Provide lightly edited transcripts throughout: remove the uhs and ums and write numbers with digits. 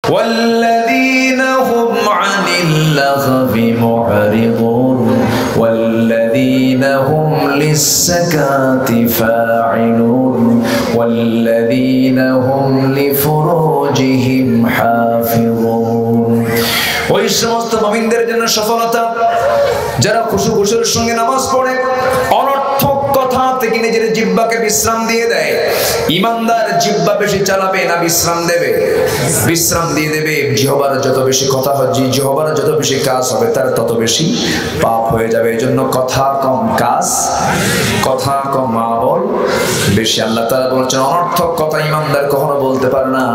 والذين هم عن اللغو معرضون والذين هم للزكاة فاعلون والذين هم لفروجهم حافظون। ওই সমস্ত মুমিনদের জন্য সফলতা যারা খুশু খুশুর সঙ্গে নামাজ পড়ে, অনর্থক কথা থেকে নিজের জিহ্বাকে বিশ্রাম দিয়ে দেয়। ঈমানদার জিহ্বা বেশি চালাবে না বিশ্রাম দেবে? বিশ্রাম দিয়ে দেবে। জিহ্বার যত বেশি কথা হবে, জিহ্বার যত বেশি কাজ হবে, তার তত বেশি পাপ হয়ে যাবে। এজন্য কথা কম কাজ, কথা কম আমল বেশি। আল্লাহ তাআলা বলেছেন অনর্থক কথা ঈমানদার কখনো বলতে পারে না,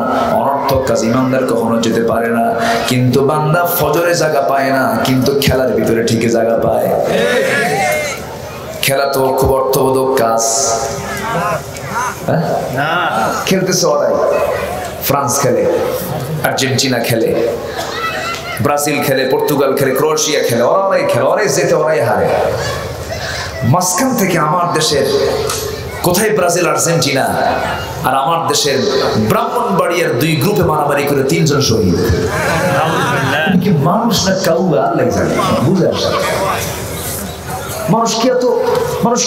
অনর্থক কাজ ঈমানদার কখনো যেতে পারে না। কিন্তু বান্দা ফজরে জায়গা পায় না, কিন্তু খেলার ভিতরে ঠিকই জায়গা পায়। খেলা তো খুব অর্থবোধক কাজ না। খেলতেছে ওরাই, ফ্রান্স খেলে, আর্জেন্টিনা খেলে, ব্রাজিল খেলে, পর্তুগাল খেলে, ক্রোয়েশিয়া খেলে, ওরাই খেলে, ওরাই জেতে, ওরাই হারে। মাঝখান থেকে আমার দেশের কোথায় ব্রাজিল আর্জেন্টিনা, আর আমার দেশের ব্রাহ্মণবাড়িয়ার দুই গ্রুপে মারামারি করে 3 জন শহীদ। কি মানুষ না কাউয়া, আল্লাহ জানে, বুঝে আসে। মানুষ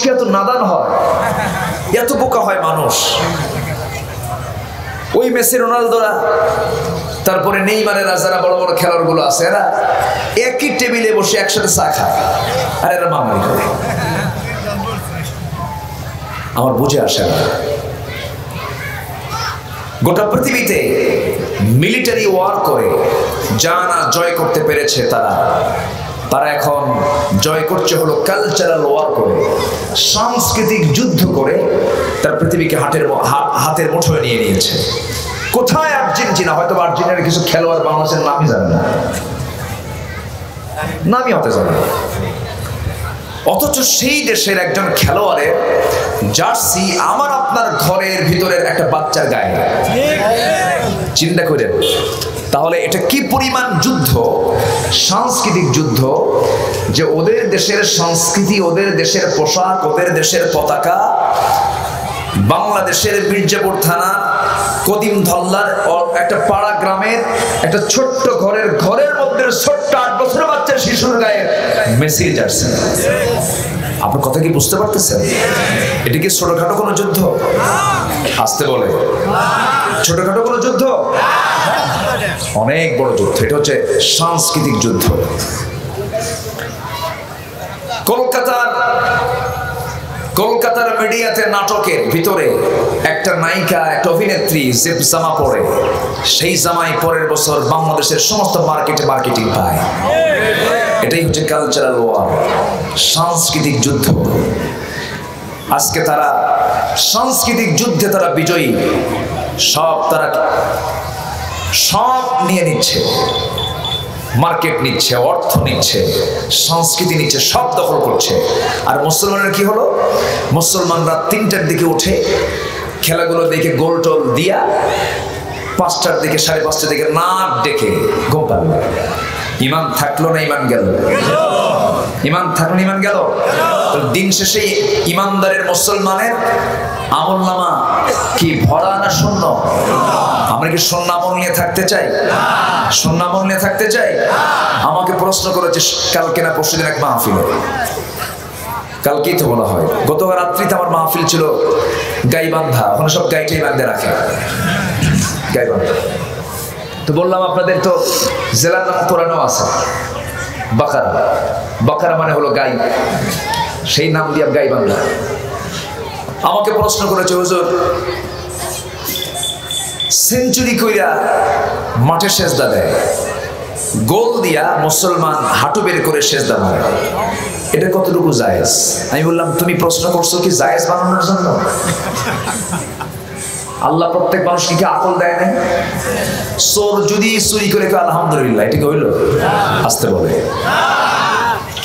কি এত নাদান হয়, এত বোকা হয় মানুষ? ওই মেসি, রোনালদোরা, তারপরে নেইমারেরা, যারা বড় বড় খেলোয়াড় গুলো আছে, এরা একই টেবিলে বসে একসাথে চা খায়, আর এরা মারামারি করে। আমার বুঝে আসে না। গোটা পৃথিবীতে মিলিটারি ওয়ার করে যা না জয় করতে পেরেছে তারা এখন জয় করছে হলো কালচারাল ওয়ার করে, সাংস্কৃতিক যুদ্ধ করে তার পৃথিবীকে হাতের মুঠোয় নিয়ে নিয়েছে। কোথায় আর্জেন্টিনা? হয়তো আর্জেন্টিনার কিছু খেলোয়াড় বাংলাদেশের নামই জানে না, নামই হতে জানে না। অথচ সেই দেশের একজন খেলোয়াড়ের জার্সি আমার আপনার ঘরের ভিতরের একটা বাচ্চার গায়ে। চিন্তা করেন তাহলে এটা কি পরিমাণ যুদ্ধ, সাংস্কৃতিক যুদ্ধ, যে ওদের দেশের সংস্কৃতি, ওদের দেশের পোশাক, ওদের দেশের পতাকা বাংলাদেশের মির্জাপুর থানা কদিম ধল্লার একটা পাড়া গ্রামের একটা ছোট্ট ঘরের মধ্যে ছোট্ট 8 বছরের বাচ্চা শিশুর গায়ে মেসির জার্সি। আপনার কথা কি বুঝতে পারতেছেন? এটা কি ছোটখাটো কোনো যুদ্ধ? আসতে বলে ছোটখাটো কোনো যুদ্ধ? অনেক বড় যুদ্ধ। এটা হচ্ছে সাংস্কৃতিক যুদ্ধ। কলকাতার মিডিয়াতে নাটকের ভিতরে একটা নায়িকা, একটা অভিনেত্রী যে জামা পরে, সেই জামাই পরের বছর বাংলাদেশের সমস্ত মার্কেটিং পায়। এটাই হচ্ছে কালচারাল ওয়ার, সাংস্কৃতিক যুদ্ধ। আজকে তারা সাংস্কৃতিক যুদ্ধে তারা বিজয়ী, সব নিয়ে নিচ্ছে, মার্কেট নিচ্ছে, অর্থ নিচ্ছে, সংস্কৃতি নিচ্ছে, সব দখল করছে। আর মুসলমানের কি হলো? মুসলমানরা 3টার দিকে উঠে খেলাগুলো দেখে গোল টোল দিয়া 5টার দিকে, 5:30টার দিকে নাক ডেকে ঘুম পাবে। ইমান থাকলো না ইমান গেল? ইমান থাকলো না ইমান গেল? দিন শেষে ইমানদারের মুসলমানের আমলনামা কি ভরা না শূন্য? আমরা কি শূন্য আমল নিয়ে থাকতে চাই? শূন্য আমল নিয়ে থাকতে চাই? আমাকে প্রশ্ন করেছে কালকে না পরশুদিন এক মাহফিলে, কালকেই তো বলা হয়, গত রাত্রিতে আমার মাহফিল ছিল গাইবান্ধা, ওখানে সব গাইটাই বান্ধে রাখে, গাইবান্ধা। তো বললাম আপনাদের তো জেলার নাম কোরআনও আছে, বাকারা মানে হলো গাই, সেই নাম দিয়ে গাইবান্ধা। আমাকে প্রশ্ন করেছে, হুজুর সেঞ্চুরি কইরা মাঠে সেজদা দেয়, গোল দিয়া মুসলমান হাঁটু বের করে সেজদা মারে, এটা কতটুকু জায়েজ? আমি বললাম তুমি প্রশ্ন করছো কি জায়েজ বানানোর জন্য? আল্লাহ প্রত্যেক মানুষকে কি আকল দেয় নাই? চোর যদি চুরি করে আলহামদুলিল্লাহ, এটা কি হইল? আসতে বলে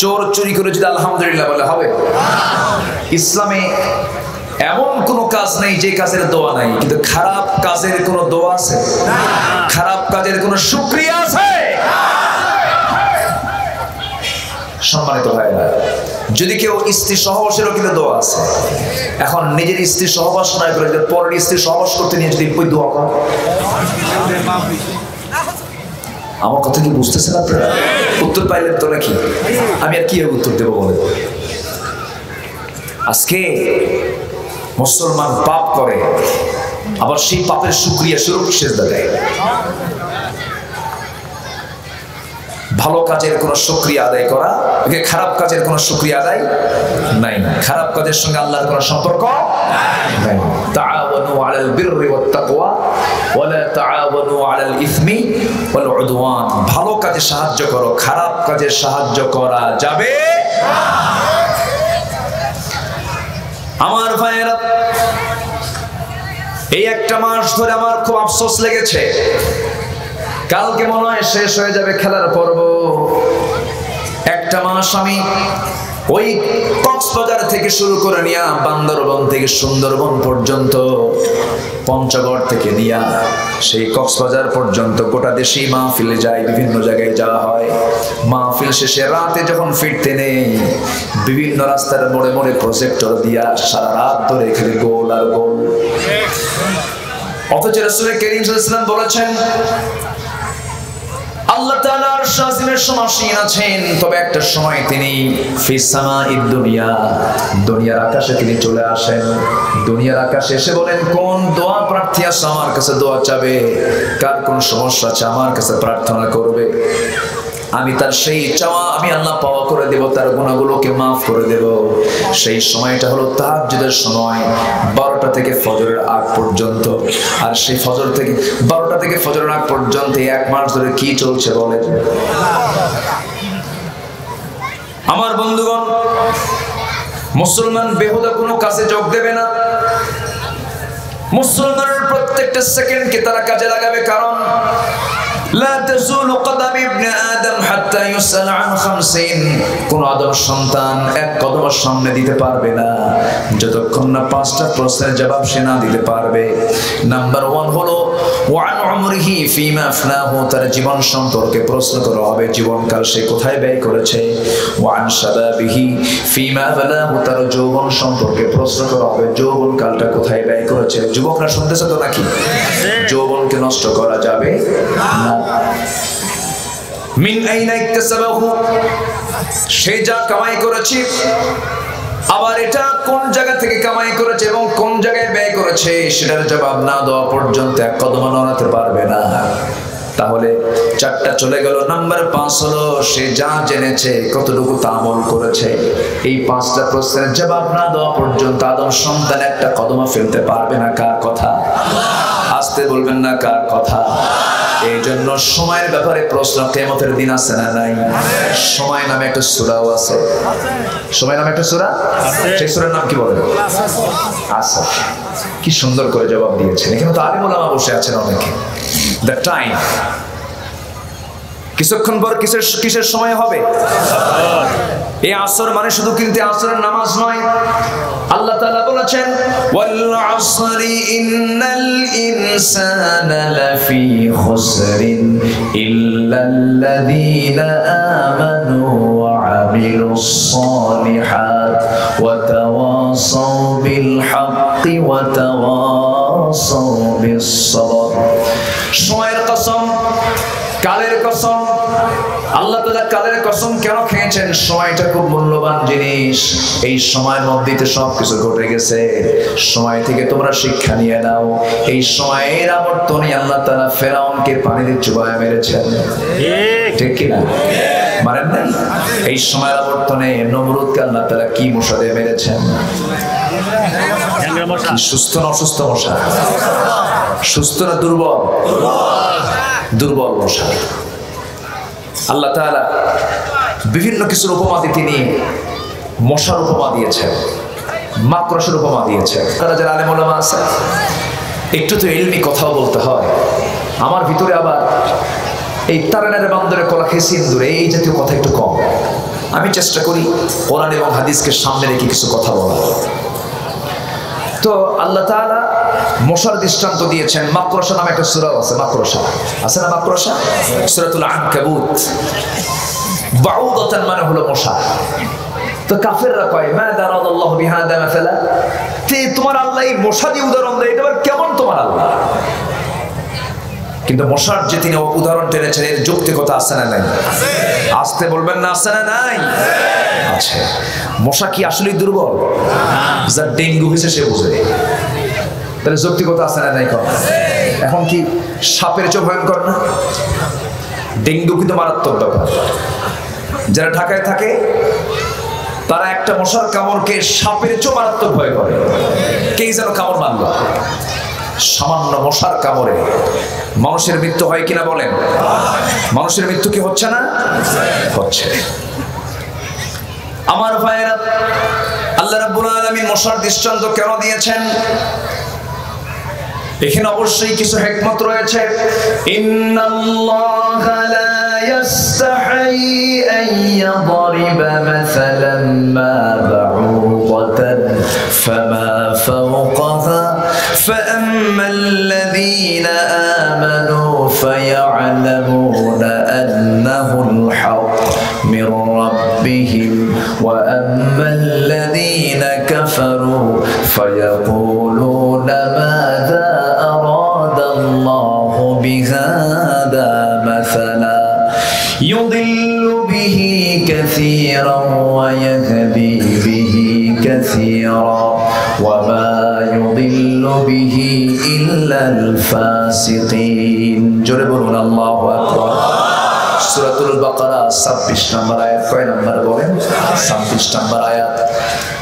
চোর চুরি করে যদি আলহামদুলিল্লাহ বলে হবে? ইসলামে এমন কোন কাজ নেই যে কাজের দোয়া নাই, কিন্তু খারাপ কাজের কোন দোয়া আছে? খারাপ কাজের কোন শুকরিয়া আছে? সম্মানিত ভাইরা, যদি কেউ স্ত্রী সহবাসেরও কিন্তু দোয়া আছে। এখন নিজের স্ত্রী সহবাস নয় করে পরের স্ত্রী সহবাস করতে নিয়ে যদি দোয়া করে, আমার কথা কি বুঝতেছেন আপনারা? উত্তর পাইলেন তো নাকি? আমি আর কি উত্তর দেবো বলে? আজকে মুসলমান পাপ করে, আবার সেই পাপের শুকরিয়া স্বরূপ সিজদা দেয়। ভালো কাজের কোনো শুকরিয়া আদায় করা, খারাপ কাজের কোনো শুকরিয়া আদায় নাই। খারাপ কাজের সঙ্গে আল্লাহর কোনো সম্পর্ক নাই। তাআওয়ানু আলাল বিররি ওয়াত তাকওয়া ওয়া লা তাআওয়ানু আলাল ইসমি ওয়াল উদওয়ান। ভালো কাজে সাহায্য করো, খারাপ কাজে সাহায্য করা যাবে না। আমার ভাইয়েরা, এই একটা মাস ধরে আমার খুব আফসোস লেগেছে। কালকে মনে হয় শেষ হয়ে যাবে খেলার পর্ব। একটা মাস আমি ওই কক্সবাজার থেকে শুরু করে নিয়া বান্দরবন থেকে সুন্দরবন পর্যন্ত, পঞ্চগড় থেকে নিয়া সেই কক্সবাজার পর্যন্ত গোটা দেশেই মাহফিলে যাই, বিভিন্ন জায়গায় যাওয়া হয়। মাহফিল শেষে রাতে যখন ফিরতে নেই, বিভিন্ন রাস্তার মোড়ে মোড়ে প্রজেক্টর দিয়া সারা রাত ধরে খালি গোল আর গোল। অথচ রাসূল কারীম সাল্লাল্লাহু আলাইহি ওয়াসাল্লাম বলেছেন, আল্লাহ তাআলা আরশ আজিমের সমাসীন আছেন, তবে একটা সময় তিনি ফিস সামাঈদ দুনিয়া, দুনিয়ার আকাশে তিনি চলে আসেন। দুনিয়ার আকাশে এসে বলেন, কোন দোয়া প্রার্থী আছে আমার কাছে দোয়া চাবে, কার কোন সমস্যা আছে আমার কাছে প্রার্থনা করবে, আমি তার সেই চাওয়া আমি আল্লাহ পাওয়া করে দেব, তার গুনাহগুলোকে মাফ করে দেব। সেই সময়টা হলো তাহাজ্জুদের সময়, 12টা থেকে ফজরের আগ পর্যন্ত। আর সেই ফজর থেকে 12টা থেকে ফজরের আগ পর্যন্ত এক মাস ধরে কি চলছে বলেন? আমার বন্ধুগণ, মুসলমান বেহুদা কোনো কাজে যোগ দেবে না। মুসলমানের প্রত্যেকটা সেকেন্ডকে তারা কাজে লাগাবে, কারণ لا تزول قدم ابن آدم حتى يسأل عن 50। কোন আদম সন্তান এক কদম সামনে দিতে পারবে না যতক্ষণ না 5টা প্রশ্নের জবাব সে না দিতে পারবে। নাম্বার 1 হলো ওয়ান উমরিহি ফিমা আফনাহু, তার জীবন সম্পর্কে প্রশ্ন করা হবে, জীবনকাল সে কোথায় ব্যয় করেছে। ওয়ান শাবাবিহি ফিমা বালাহু, তার যৌবন সম্পর্কে প্রশ্ন করা হবে, যৌবনকালটা কোথায় ব্যয় করেছে। যুবকরা শুনতেছে তো নাকি? যৌবনকে নষ্ট করা যাবে না। মিন আইনা ইকতাসাবাহু, সে যা কামাই করেছে, আবার এটা কোন জায়গা থেকে কামাই করেছে এবং কোন জায়গায় ব্যয় করেছে, সেটার জবাব না দেওয়া পর্যন্ত এক কদম নড়াতে পারবে না। তাহলে 4টা চলে গেল। নাম্বার 5 হলো সে যা জেনেছে কতটুকু তা আমল করেছে। এই 5টা প্রশ্নের জবাব না দেওয়া পর্যন্ত আদম সন্তান একটা কদম ফেলতে পারবে না। কার কথা? আসতে বলবেন না, কার কথা? এই জন্য সময়ের ব্যাপারে প্রশ্ন কিয়ামতের দিন আছে না নাই? সময় নামে একটা সূরাও আছে। সময় নামে একটা সূরা আছে। সেই সূরার নাম কি বলেন? আসর। কি সুন্দর করে জবাব দিয়েছেন। এখানে তো আলিম ওলামা বসে আছেন অনেকে। দ্য টাইম, কিছুক্ষণ পর কিসের সময় হবে? এই আসর মানে শুধু কিন্তু আসরের নামাজ নয়। আল্লাহ তাআলা বলেছেন, ওয়াল আসরি ইন্নাল ইনসানা লাফি খুসরিন ইল্লাল্লাযীনা আমানু ওয়া আমিলুস সালিহাত ওয়া তাওয়াসাউ বিল হাক্কি ওয়া তাওয়াসাউ বিস সাবর। সময়ের কসম, কালের কসম। আল্লাহ তাআলা কালের কসম কেন খেয়েছেন? সময়টা খুব মূল্যবান জিনিস। এই সময়ের মধ্যেই সবকিছু ঘটে গেছে। সময় থেকে তোমরা শিক্ষা নিয়ে নাও। এই সময়ের আবর্তনে আল্লাহ তাআলা ফেরাউনকে পানিতে চুবায় মেরেছেন, ঠিক কি না? মারেন নাই? এই সময়ের আবর্তনে নমরুদকে আল্লাহ তাআলা কি মশা দিয়ে মেরেছেন? সুস্থ না অসুস্থ মশা? সুস্থ না দুর্বল? দুর্বল মশা। আল্লাহ তাআলা বিভিন্ন কিছুর উপমা দিয়ে তিনি মশার উপমা দিয়েছেন, মাকড়সার উপমা দিয়েছেন। তারা যারা আলেম ওলামা আছে, একটু তো ইলমি কথাও বলতে হয়। আমার ভিতরে আবার এই তারানের বান্দরে কলা খেয়ে সিন্দুরে এই জাতীয় কথা একটু কম। আমি চেষ্টা করি কোরআন এবং হাদিসকে সামনে রেখে কিছু কথা বলা। তো আল্লাহ তাআলা মশার দৃষ্টান্ত দিয়েছেন। মাকড়সা নামে একটা সূরা আছে, মাকড়সা আছে না? মাকড়সা সূরাতুল আনকাবুত। বাউদাতান মানে হলো মশা। তো কাফেররা কয়, মা দারাদাল্লাহু বিহাদা মাসালা, তে তোমার আল্লাহ এই মশা দিয়ে উদাহরণ দেয়, এটা আবার কেমন তোমার আল্লাহ? কিন্তু মশার যে তিনি উদাহরণ টেনেছেন এর যৌক্তিকতা আছে না নাই? আসতে বলবেন না, আছে না নাই? আছে। মশা কি আসলেই দুর্বল? যার ডেঙ্গু হয়েছে সে বুঝে। তাহলে যৌক্তিকতা আছে না নাই? এখন কি সাপের চেয়ে ভয়ঙ্কর না? ডেঙ্গু কিন্তু মারাত্মক ব্যাপার। যারা ঢাকায় থাকে তারা একটা মশার কামড়কে সাপের চেয়ে মারাত্মক ভয় করে। কে যেন কামড় মারল, সামান্য মশার কামড়ে মানুষের মৃত্যু হয় কিনা বলেন? মানুষের মৃত্যু কি হচ্ছে না? হচ্ছে। আমার ভাইয়েরা, আল্লাহ রাব্বুল আলামিন মশার দৃষ্টান্ত কেন দিয়েছেন? এখানে অবশ্যই কিছু হিকমত রয়েছে। ইন্নাল্লাহা লা ইয়াস্তাহি আন ইয়াদরিবা মাসালান মা বাউদাতান ফামা ফাওকাহা ফাআম্মাল্লাযীনা আমানু ফায়া'লামুনা আন্নাহুল হক মির রাব্বিহিম ওয়া আম্মাল্লাযীনা কাফারু ফায়াকুলুনা মাযা الله بهذا مثلا يضل به كثيرا ويهدي به كثيرا وما يضل به إلا الفاسقين জোরে বলুন আল্লাহু আকবার। সূরাতুল বাকারা 26 নম্বর আয়াত। কয় নম্বর বলেন? 26 নম্বর আয়াত।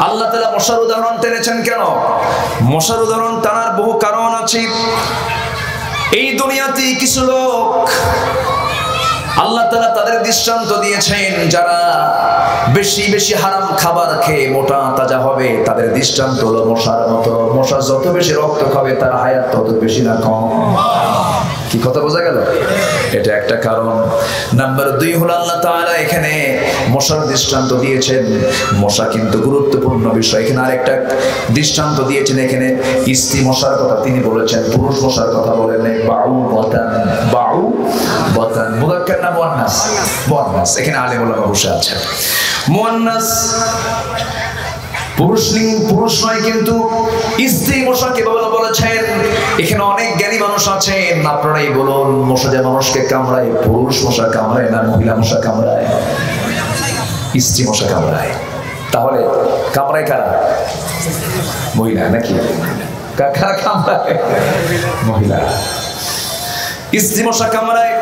আল্লাহ তাআলা মশার উদাহরণ টেনেছেন কেন? মশার উদাহরণ টানার বহু কারণ আছে। এই দুনিয়াতে কিছু লোক আল্লাহ তাআলা তাদের দৃষ্টান্ত দিয়েছেন, যারা বেশি বেশি হারাম খাবার খেয়ে মোটা তাজা হবে, তাদের দৃষ্টান্ত হলো মশার মতো। মশা যত বেশি রক্ত খাবে তার হায়াত তত বেশি না কম? কি কথা বোঝা গেল? এটা একটা কারণ। নাম্বার 2 হলো আল্লাহ তাআলা এখানে মশার দৃষ্টান্ত দিয়েছেন। মশা কিন্তু গুরুত্বপূর্ণ বিষয়। এখানে আরেকটা দৃষ্টান্ত দিয়েছেন, এখানে স্ত্রী মশার কথা তিনি বলেছেন, পুরুষ মশার কথা বলেন নাই। বাউ বতান, বাউ বতান মুযাক্কার না মুয়ান্নাস? মুয়ান্নাস। এখানে আলেম ওলামা বসে আছেন। মুয়ান্নাস পুরুষ নয়, কিন্তু স্ত্রী মশাকে বলেছেন। এখানে অনেক জ্ঞানী মানুষ আছেন, আপনারাই বলুন মশা যে মানুষকে কামড়ায়, পুরুষ মশা কামড়ায় না মহিলা মশা কামড়ায়? স্ত্রী মশা কামড়ায়। তাহলে কামড়ায় কারা? মহিলা নাকি? কারা কামড়ায়? মহিলা। স্ত্রী মশা কামড়ায়।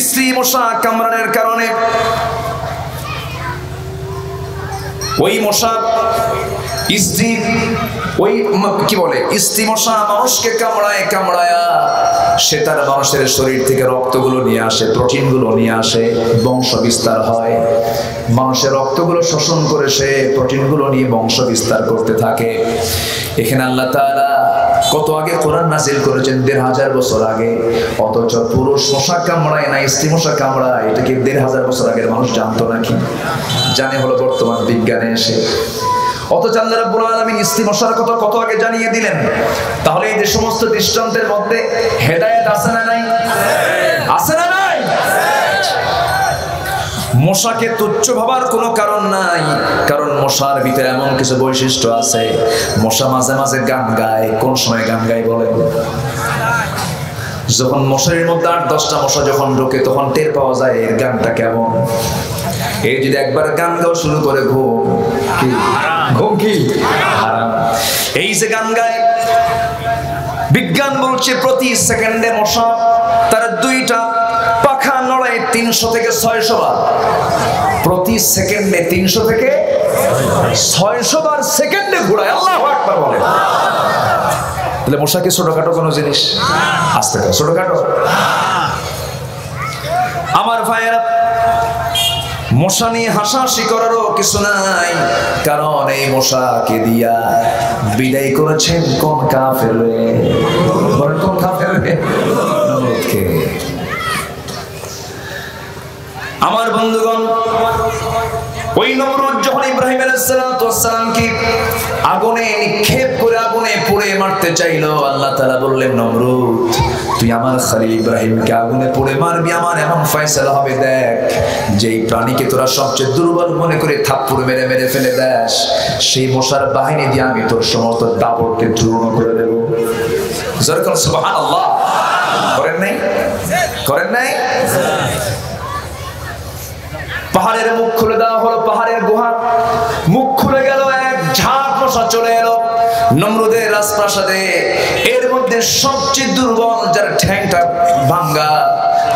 স্ত্রী মশা কামড়ানোর কারণে ওই মশা স্ত্রী, ওই কি বলে, স্ত্রী মশা মানুষকে কামড়ায়া সে তার মানুষের শরীর থেকে রক্তগুলো নিয়ে আসে, প্রোটিনগুলো নিয়ে আসে, বংশ বিস্তার হয়। মানুষের রক্তগুলো শোষণ করে সে প্রোটিনগুলো নিয়ে বংশ বিস্তার করতে থাকে। এখানে আল্লাহ তাআলা কত আগে কোরআন নাযিল করেছেন, ১৫০০ বছর আগে। অথচ পুরুষ মশা কামড়ায় না স্ত্রী মশা কামড়ায়, এটা কি ১৫০০ বছর আগের মানুষ জানতো নাকি? জানে হলো বর্তমান বিজ্ঞানে এসে। অথচ আল্লাহ রাব্বুল আলামিন স্ত্রী মশার কথা কত আগে জানিয়ে দিলেন। তাহলে এই যে সমস্ত দৃষ্টান্তের মধ্যে হেদায়েত আছে না নাই? আছে না নাই? মশাকে তুচ্ছ ভাবার কোনো কারণ নাই, কারণ মশার ভিতরে এমন কিছু বৈশিষ্ট্য আছে। মশা মাঝে মাঝে গান গায়। কোন সময় গান গায় বলেন? যখন মশারির মধ্যে ৮-১০টা মশা যখন ঢোকে তখন টের পাওয়া যায় এর গানটা কেমন। এই যদি একবার গান গাও শুরু করে ঘুম কি হারাম। এই যে গান গায়, বিজ্ঞান বলছে প্রতি সেকেন্ডে মশা তার 2টা পাখা নড়ায় 300 থেকে 600 বার। প্রতি সেকেন্ডে 300 থেকে 600 বার সেকেন্ডে ঘোরায়। আল্লাহু আকবার বলে। তাহলে মশা কি ছোটখাটো কোনো জিনিস? আস্তে করে ছোটখাটো? আমার ভাইয়েরা, মশা নিয়ে হাসাহাসি করারও কিছু নাই, কারণ এই মশাকে দিয়া বিদায় করেছেন কোন কাফের? কোন কাফের? নমরুদকে। আমার বন্ধুগণ, ওই নমরুদ যখন ইব্রাহিম আলাইহিস সালামকে আগুনে নিক্ষেপ করে আগুনে পুড়ে মারতে চাইলো, আল্লাহ তাআলা বললেন, নমরুদ তুই আমার খলিল ইব্রাহিমকে আগুনে পুড়ে মারবি, আমার এমন ফয়সালা হবে দেখ, যেই প্রাণীকে তোরা সবচেয়ে দুর্বল মনে করে থাপ্পড় মেরে মেরে ফেলে দেস, সেই মশার বাহিনী দিয়ে আমি তোর সমস্ত দাপটকে চূর্ণ করে দেব। সুবহানাল্লাহ। করেন নাই? করেন নাই? পাহাড়ের মুখ খুলে দেওয়া হলো, পাহাড়ের গুহা মুখ খুলে গেল, এক ঝাঁক মশা চলে এলো নমরুদের রাজপ্রাসাদে। এর মধ্যে সবচেয়ে দুর্বল, যার ঠ্যাংটা ভাঙ্গা,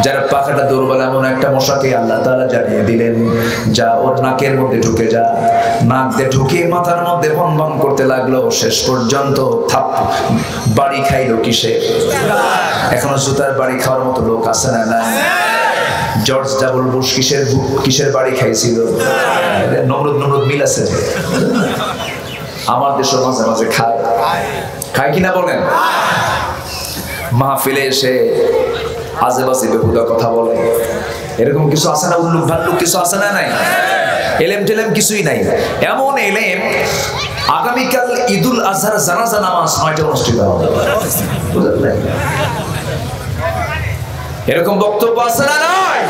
যার পাখাটা দুর্বল, এমন একটা মশাকে আল্লাহ তাআলা জানিয়ে দিলেন, যা ওর নাকের মধ্যে ঢুকে যা। নাক দিয়ে ঢুকে মাথার মধ্যে ভন ভন করতে লাগলো। শেষ পর্যন্ত থাপ বাড়ি খাইলো কিসে? এখনো জুতার বাড়ি খাওয়ার মতো লোক আছে না? না। জর্জ ডাবল বুশ কিসের বাড়ি খাইছিল? নমরুদ মিল আছে। আমার দেশের মাঝে মাঝে খায় কিনা বলেন? মাহফিলে এসে আজেবাজে বেহুদা কথা বলে, এরকম কিছু আছে না? উল্লুক ভাল্লুক কিছু আছে না? নাই। এলেম টেলেম কিছুই নাই। এমন এলেম, আগামীকাল ঈদুল আজহার জানাজা নামাজ 9টা অনুষ্ঠিত হবে। এরকম বক্তব্য আছে না? নাই।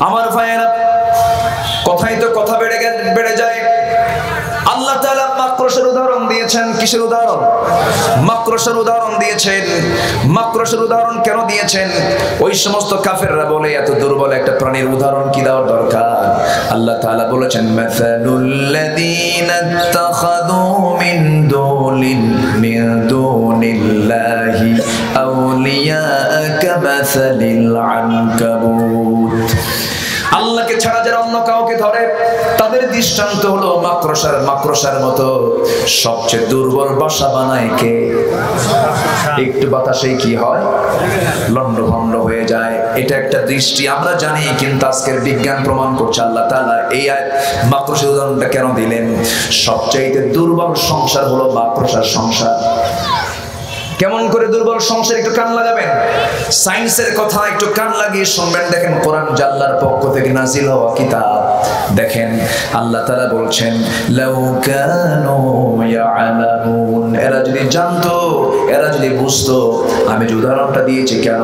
আমার ভাইয়েরা, কথাই তো কথা বেড়ে যায়। আল্লাহ তাআলা মাকড়সার উদাহরণ দিয়েছেন। কিসের উদাহরণ? মাকড়সার উদাহরণ দিয়েছেন। মাকড়সার উদাহরণ কেন দিয়েছেন? ওই সমস্ত কাফেররা বলে এত দুর্বল একটা প্রাণীর উদাহরণ কি দেওয়ার দরকার? আল্লাহ তাআলা বলেছেন, মাসালুল লাযীনা ইত্তাখাযু মিন দুনিল্লাহি আউলিয়া কামাসালিল আনকাবুত। আল্লাহকে ছাড়া যারা অন্য কাউকে ধরে, তাদের দৃষ্টান্ত হলো মাকড়সার মতো। সবচেয়ে দুর্বল বাসা বানায় কে? একটু বাতাসেই কি হয়? লন্ডভন্ড হয়ে যায়। এটা একটা দৃষ্টি, আমরা জানি, কিন্তু আজকের বিজ্ঞান প্রমাণ করছে আল্লাহ তাআলা এই মাকড়সার উদাহরণটা কেন দিলেন। সবচাইতে দুর্বল সংসার হলো মাকড়সার সংসার। কেমন করে দুর্বল সংসার? একটু কান লাগাবেন, সায়েন্সের কথা একটু কান লাগিয়ে শুনবেন। দেখেন, কোরআন আল্লাহর পক্ষ থেকে নাজিল হওয়া কিতাব। দেখেন আল্লাহ তাআলা বলছেন, লাউ কানু ইয়ালামুন, এরা যদি জানতো, এরা যদি বুঝতো। আমি যে উদাহরণটা দিয়েছি কেন?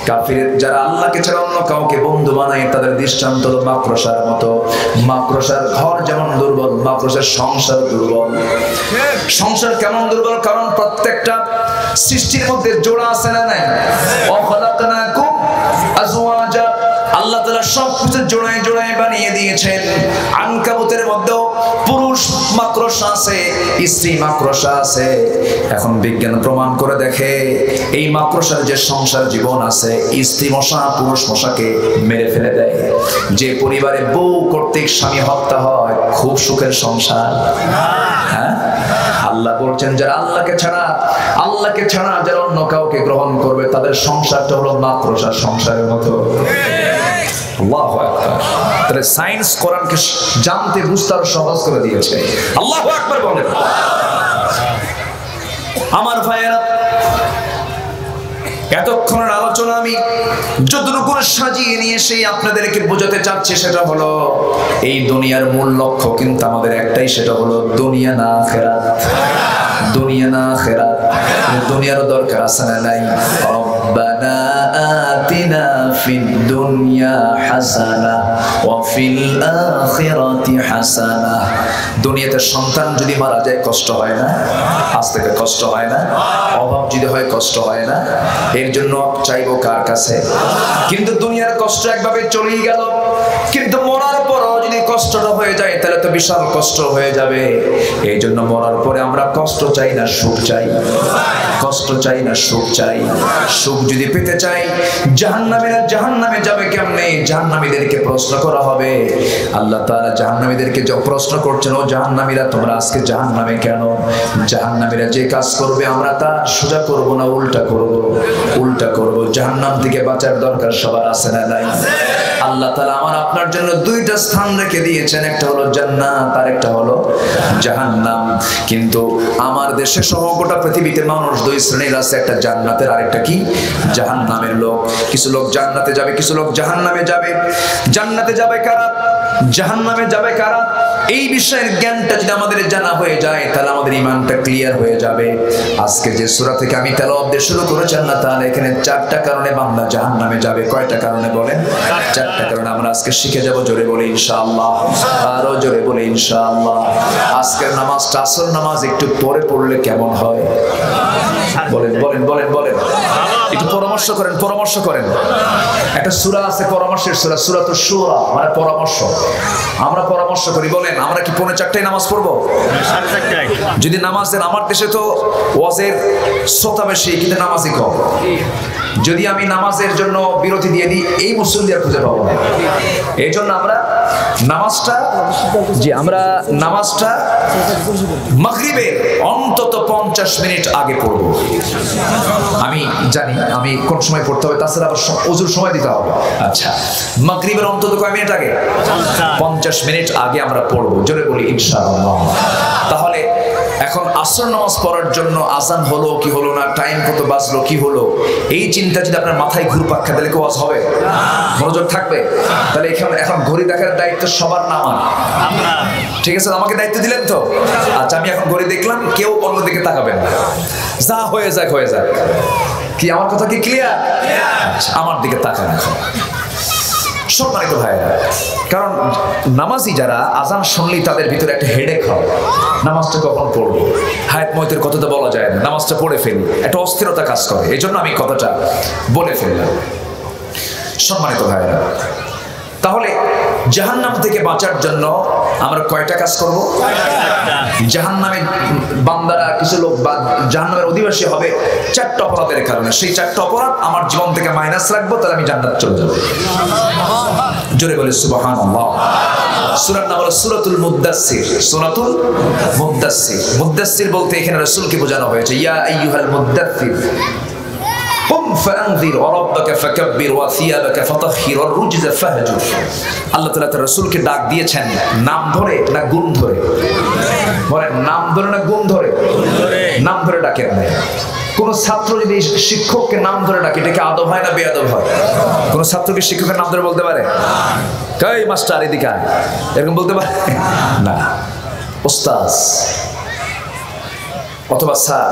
কাফির যারা আল্লাহকে ছাড়া অন্য কাউকে বন্ধু বানায়, তাদের দৃষ্টান্ত হলো মাকড়সার মতো। মাকড়সার ঘর যেমন দুর্বল, মাকড়সার সংসার দুর্বল। সংসার কেমন দুর্বল? কারণ প্রত্যেকটা সৃষ্টির মধ্যে জোড়া আছে না? নাই। ওয়াখালাকনাকুম আজওয়াজা, আল্লাহ তাআলা সবকিছু জোড়ায় জোড়ায় বানিয়ে দিয়েছেন। আনকাবুতের মধ্যে পুরুষ মাকড়সা আছে, স্ত্রী মাকড়সা আছে। এখন বিজ্ঞান প্রমাণ করে দেখে, এই মাকড়সার যে সংসার জীবন আছে, স্ত্রী মশা পুরুষ মশাকে মেরে ফেলে দেয়। যে পরিবারে বউ কর্তৃক স্বামী হত্যা হয়, খুব সুখের সংসার। হ্যাঁ, আল্লাহ বলছেন, যারা আল্লাহকে ছাড়া যারা অন্য কাউকে গ্রহণ করবে, তাদের সংসারটা হলো মাকড়সার সংসারের মতো। আল্লাহু আকবার। তাহলে সায়েন্স কোরআনকে জানতে বুঝতে আরো সহজ করে দিয়েছে। আল্লাহু আকবার বলেন। আমার ভাইয়েরা, এতক্ষণের আলোচনা আমি যতটুকু সাজিয়ে নিয়ে সেই আপনাদেরকে বোঝাতে চাচ্ছি, সেটা হলো এই দুনিয়ার মূল লক্ষ্য কিন্তু আমাদের একটাই, সেটা হলো দুনিয়া না আখিরাত। দুনিয়া না আখিরাত। দুনিয়ারও দরকার আছে না? নাই। রব্বানা আতিনা ফিদ দুনিয়া হাসানা ওয়া ফিল আখিরাতি হাসানা। দুনিয়াতে সন্তান যদি মারা যায় কষ্ট হয় না? আজ থেকে কষ্ট হয় না? অভাব যদি হয় কষ্ট হয় না? এর জন্য চাইবো কার কাছে? কিন্তু দুনিয়ার কষ্ট একভাবে চলেই গেল, কিন্তু মরার পরও যদি কষ্টটা হয়ে যায়, তাহলে তো বিশাল কষ্ট হয়ে যাবে। এই জন্য মরার পরে আমরা কষ্ট চাই না সুখ চাই? কষ্ট চাই না সুখ চাই? সুখ যদি পেতে চাই, জাহান্নামীরা জাহান্নামে যাবে কেমনে? জাহান্নামীদেরকে প্রশ্ন করা হবে। আল্লাহ তাআলা জাহান্নামীদেরকে প্রশ্ন করছেন, ও জাহান্নামীরা, তোমরা আজকে জাহান্নামে কেন? জাহান্নামীরা যে কাজ করবে আমরা তা সোজা করব না উল্টা করব? উল্টা করব। জাহান্নাম থেকে বাঁচার দরকার সবার আছে না? নাই। আল্লাহ তাআলা আমার আপনার জন্য দুইটা স্থান রেখে দিয়েছেন, একটা হলো জান্নাত আর একটা হলো জাহান্নাম। কিন্তু আমার দেশে সহ গোটা পৃথিবীতে মানুষ দুই শ্রেণীর আছে, একটা জান্নাতের আর একটা কি? জাহান্নামের লোক। কিছু লোক জান্নাতে যাবে, কিছু লোক জাহান্নামে যাবে। জান্নাতে যাবে কারা? জাহান্নামে যাবে কারা, এই বিষয়ের জ্ঞানটা যদি আমাদের জানা হয়ে যায় তাহলে আমাদের ঈমানটা ক্লিয়ার হয়ে যাবে। আজকে যে সূরা থেকে আমি তেলাওয়াত দিয়ে শুরু করেছি, আল্লাহ তাআলা এখানে 4টা কারণে বান্দা জাহান্নামে যাবে। কয়টা কারণে বলেন? 4টা কারণে আমরা আজকে শিখে যাব। জোরে বলি ইনশাআল্লাহ, আরো জোরে বলি ইনশাআল্লাহ। আজকের নামাজটা আসর নামাজ একটু পরে পড়লে কেমন হয়? বলেন বলেন বলেন বলেন, একটু পরামর্শ করেন, পরামর্শ করেন। একটা সূরা আছে পরামর্শের সূরা, সূরাতুশ শুরা, মানে পরামর্শ। আমরা পরামর্শ করি। বলেন আমরা কি 4:45 নামাজ পড়বো? যদি নামাজের, আমার দেশে তো ওয়াজের শ্রোতা বেশি কিন্তু নামাজই কম। যদি আমি নামাজের জন্য বিরতি দিয়ে দিই এই মুসল্লি আর খুঁজে পাবো না। এই জন্য আমরা নামাজটা মাগরিবের অন্তত 50 মিনিট আগে পড়বো। আমি জানি আমি কোন সময় পড়তে হবে, তাছাড়া আবার ওযুর সময় দিতে হবে। আচ্ছা, মাগরিবের অন্তত কয় মিনিট আগে? 50 মিনিট আগে আমরা পড়বো। জোরে বলি ইনশাআল্লাহ। তাহলে এখন আসর নামাজ পড়ার জন্য আজান হলো কি হলো না, টাইম কত বাজলো কি হলো, এই চিন্তা যদি আপনার মাথায় ঘুরপাক খায় তাহলে কি ওয়াজ হবে? মনোযোগ থাকবে? তাহলে এখন ঘড়ি দেখার দায়িত্ব সবার না আমার? ঠিক আছে, আমাকে দায়িত্ব দিলেন তো? আচ্ছা, আমি এখন ঘড়ি দেখলাম, কেউ অন্যদিকে তাকাবেন না, যা হয়ে যাক হয়ে যাক। কি আমার কথা কি ক্লিয়ার? আমার দিকে তাকান এখন সম্মানিত ভাইরা। কারণ নামাজি যারা আজান শুনলেই তাদের ভিতরে একটা হেডেক হয়, নামাজটা কখন পড়বো, হায়াত ময়তের কথাটা বলা যায় না, নামাজটা পড়ে ফেলি, একটা অস্থিরতা কাজ করে। এই জন্য আমি কথাটা বলে ফেললাম। সম্মানিত ভাইরা, তাহলে জাহান্নাম থেকে বাঁচার জন্য আমরা কয়টা কাজ করব? জাহান্নামে বান্দারা, কিছু লোক জাহান্নামের অধিবাসী হবে 4টা অপরাধের কারণে। সেই 4টা অপরাধ আমার জীবন থেকে মাইনাস রাখবো, তাহলে আমি জান্নাত চলে যাব। জোরে বলে সুবহানাল্লাহ। সূরার নাম হলো সূরাতুল মুদ্দাসসির। সূরাতুল মুদ্দাসসির। মুদ্দাসসির বলতে এখানে রাসূলকে বোঝানো হয়েছে। ইয়া আইয়ুহাল মুদ্দাসসির কুম ফাআনযির ওয়া রাব্বাকা ফাকাব্বির ওয়া সিয়াবাকা ফাতাহহির ওয়া রুজজা ফাহজুর। আল্লাহ তাআলা তার রাসূলকে ডাক দিয়েছেন নাম ধরে না গুণ ধরে? বলেন নাম ধরে না গুণ ধরে? নাম ধরে ডাকেন না। কোন ছাত্র যদি শিক্ষককে নাম ধরে ডাকে, এটা কি আদব হয় না বেয়াদব হয়? কোন ছাত্রকে শিক্ষকের নাম ধরে বলতে পারে? কই মাস্টার এদিকে আয়, এরকম বলতে পারে না। ওস্তাদ অথবা স্যার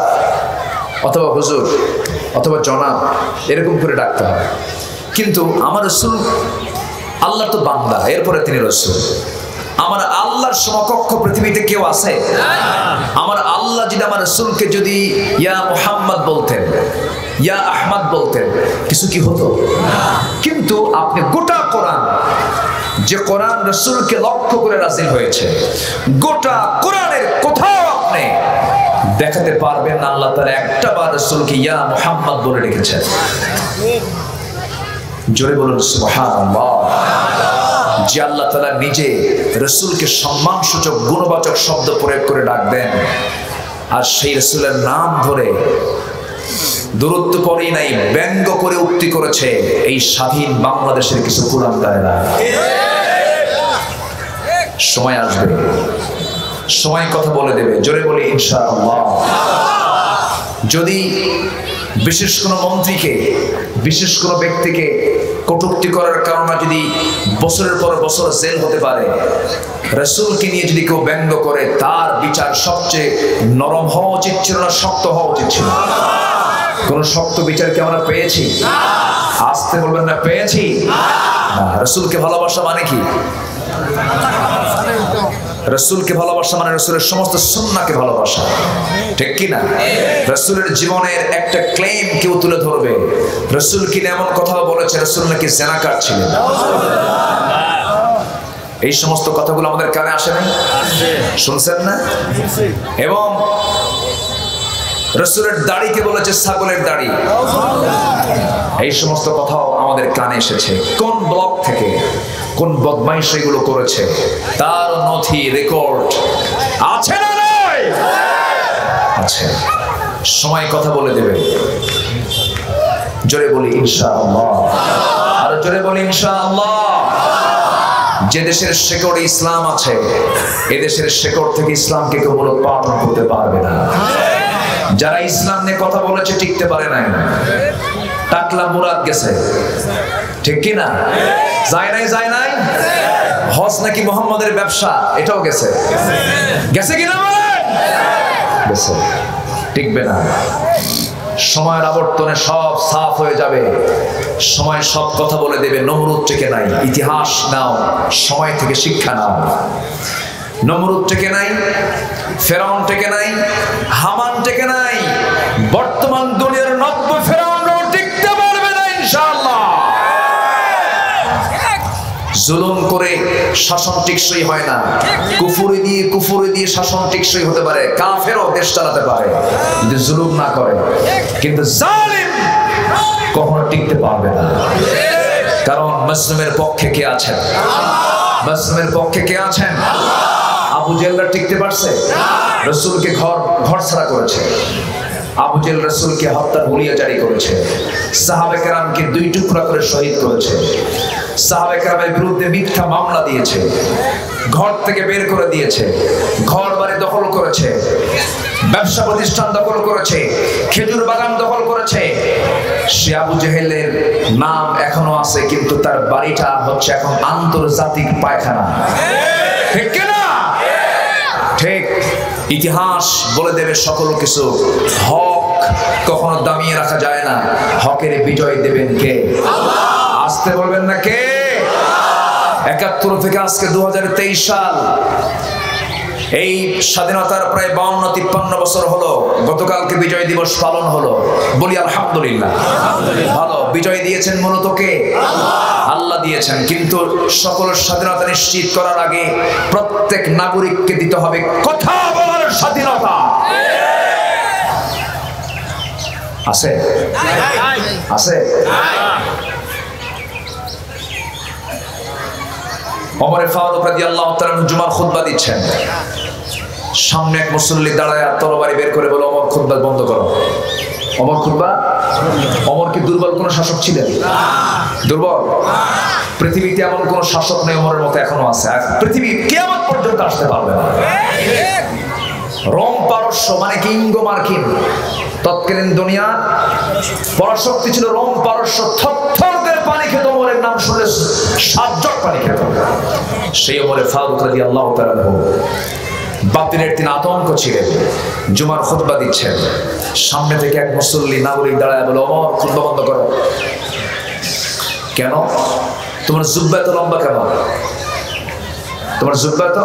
অথবা হুজুর অথবা জনাব এরকম করে ডাকতে হয়। কিন্তু আমার রাসূল আল্লাহ তো বান্দা, এরপরে তিনি রাসূল। আমার আল্লাহর সমকক্ষ পৃথিবীতে কেউ আছে? আমার আল্লাহ যদি আমার রাসূলকে যদি ইয়া মুহাম্মদ বলতেন, ইয়া আহমদ বলতেন, কিছু কি হতো? কিন্তু আপনি গোটা কোরআন, যে কোরআন রাসূলকে লক্ষ্য করে নাযিল হয়েছে, গোটা কোরআনের কোথাও আপনি দেখাতে পারবেন না আল্লাহ তাআলা একটা বার রাসূলকে ইয়া মুহাম্মদ বলে রেখেছেন। জোরে বলুন সুবহানাল্লাহ। যে আল্লাহ তাআলা নিজে রাসূলকে সম্মানসূচক গুণবাচক শব্দ প্রয়োগ করে ডাকবেন, আর সেই রাসূলের নাম ধরে দূরত্ব পড়েই নাই, ব্যঙ্গ করে উক্তি করেছে এই স্বাধীন বাংলাদেশের কিছু কোরআনদারেরা। সময় আসবে, সময় কথা বলে দেবে। জোরে বলি ইনশাআল্লাহ। যদি বিশেষ কোনো মন্ত্রীকে, বিশেষ কোনো ব্যক্তিকে কটূক্তি করার কারণে যদি বছরের পর বছর জেল হতে পারে, রাসূলকে নিয়ে যদি কেউ ব্যঙ্গ করে, তার বিচার সবচেয়ে নরম হওয়া উচিত ছিল না শক্ত হওয়া উচিত ছিল? কোন শক্ত বিচার কি আমরা পেয়েছি? আসতে বলবেন না পেয়েছি? রাসূলকে ভালোবাসা মানে কি? রাসূলকে ভালোবাসা মানে রাসূলের সমস্ত সুন্নাহকে ভালোবাসা, ঠিক কি না? রাসূলের জীবনের একটা ক্লেম কেউ তুলে ধরবে, রাসূল কি এমন কথা বলেছে রাসূল নাকি জিনাকার ছিলেন, এই সমস্ত কথাগুলো আমাদের কানে আসে না? শুনছেন না? এবং রাসূলের দাড়িকে বলেছে ছাগলের দাড়ি, এই সমস্ত কথাও আমাদের কানে এসেছে। কোন ব্লক থেকে কোন বদমাইশ এগুলো করেছে তার নথি রেকর্ড আছে না নাই? আছে। সময় কথা বলে দেবে। জোরে বলি ইনশাআল্লাহ, আর জোরে বলি ইনশাআল্লাহ। যে দেশের শেকড়ে ইসলাম আছে, এদেশের শেকড় থেকে ইসলামকে কেউ উৎপাদন করতে পারবে না। যারা ইসলাম নিয়ে কথা বলেছে টিকতে পারে নাই, টাকলা মুরাদ গেছে, ঠিক কি না? যায় নাই, যায় নাই। হজ নাকি মুহাম্মাদের ব্যবসা, এটাও গেছে। গেছে কিনা বলেন? গেছে। টিকবে না। সময়ের আবর্তনে সব সাফ হয়ে যাবে, সময় সব কথা বলে দেবে। নমরুদ টেকে নাই, ইতিহাস নাও, সময় থেকে শিক্ষা নাও। নমরুদ টেকে নাই, ফেরাউন টেকে নাই, হামান টেকে নাই, বর্তমান দুনিয়ার 90 ফেরাউনরাও টিকতে পারবে না ইনশাআল্লাহ। জুলুম করে শাসন টিকসই হয় না, কুফরি দিয়ে শাসন টিকসই হতে পারে, কাফেরও দেশ চালাতে পারে যদি জুলুম না করে, কিন্তু জালিম কখনো টিকতে পারবে না। কারণ মুসলিমের পক্ষে কে আছেন? মুসলিমের পক্ষে কে আছেন? আবু জেহেলরা টিকতে পারছে? রাসূলকে ঘর ছাড়া করেছে। আবু জেহেল রাসূলকে হত্যার হুলিয়া জারি করেছে। সাহাবে কেরামকে 2 টুকরা করে শহীদ করেছে। সাহাবে কেরামের বিরুদ্ধে মিথ্যা মামলা দিয়েছে, ঘর থেকে বের করে দিয়েছে, ঘর বাড়ি দখল করেছে, ব্যবসা প্রতিষ্ঠান দখল করেছে, খেজুর বাগান দখল করেছে। সে আবু জেহেলের নাম এখনো আছে, কিন্তু তার বাড়িটা হচ্ছে এখন আন্তর্জাতিক পায়খানা। ঠিক কিনা? ঠিক। ইতিহাস বলে দেবে সকল কিছু। হক কখনো দামিয়ে রাখা যায় না। হকের বিজয় দেবেন কে? আল্লাহ। আসতে বলবেন না কে? 71 থেকে আজকে 2023 সাল, এই স্বাধীনতার প্রায় 52-53 বছর হলো। গতকালকে বিজয় দিবস পালন হলো, বলি আলহামদুলিল্লাহ। ভালো। বিজয় দিয়েছেন মূলত কে? আল্লাহ দিয়েছেন। কিন্তু সকল স্বাধীনতা নিশ্চিত করার আগে প্রত্যেক নাগরিককে দিতে হবে কথা বলার স্বাধীনতা। আছে? আছে? ওমর ফারুক রাদিয়াল্লাহু তাআলা জুমার খুতবা দিচ্ছেন। সামনে এক মুসল্লি দাঁড়ায় তরবারি বের করে বলে, ওমর খুতবা বন্ধ করো। ওমর খুতবা? ওমর কি দুর্বল কোন শাসক ছিলেন? দুর্বল? পৃথিবীতে এমন কোন শাসক নেই ওমরের মতো এখনো আছে, পৃথিবী কিয়ামত পর্যন্ত আসতে পারবে না। রোম পারস্য মানে কি ইঙ্গো মার্কিন, তৎকালীন দুনিয়া পরাশক্তি ছিল রোম পারস্য। থরথরদের পানি খেত, ওমরের নাম শুনলে 7 জগ পানি খেত। সেই ওমরে ফারুক রাদিয়াল্লাহু তাআলা বাতিলের দিন আতঙ্ক ছিলেন। জুমার খুতবা দিচ্ছেন, সামনে থেকে এক মুসল্লি নাগরিক দাঁড়ায় বলে, ওমর খুতবা বন্ধ করো। কেন? তোমার জুব্বা এত লম্বা কেন? তোমার জুব্বা এত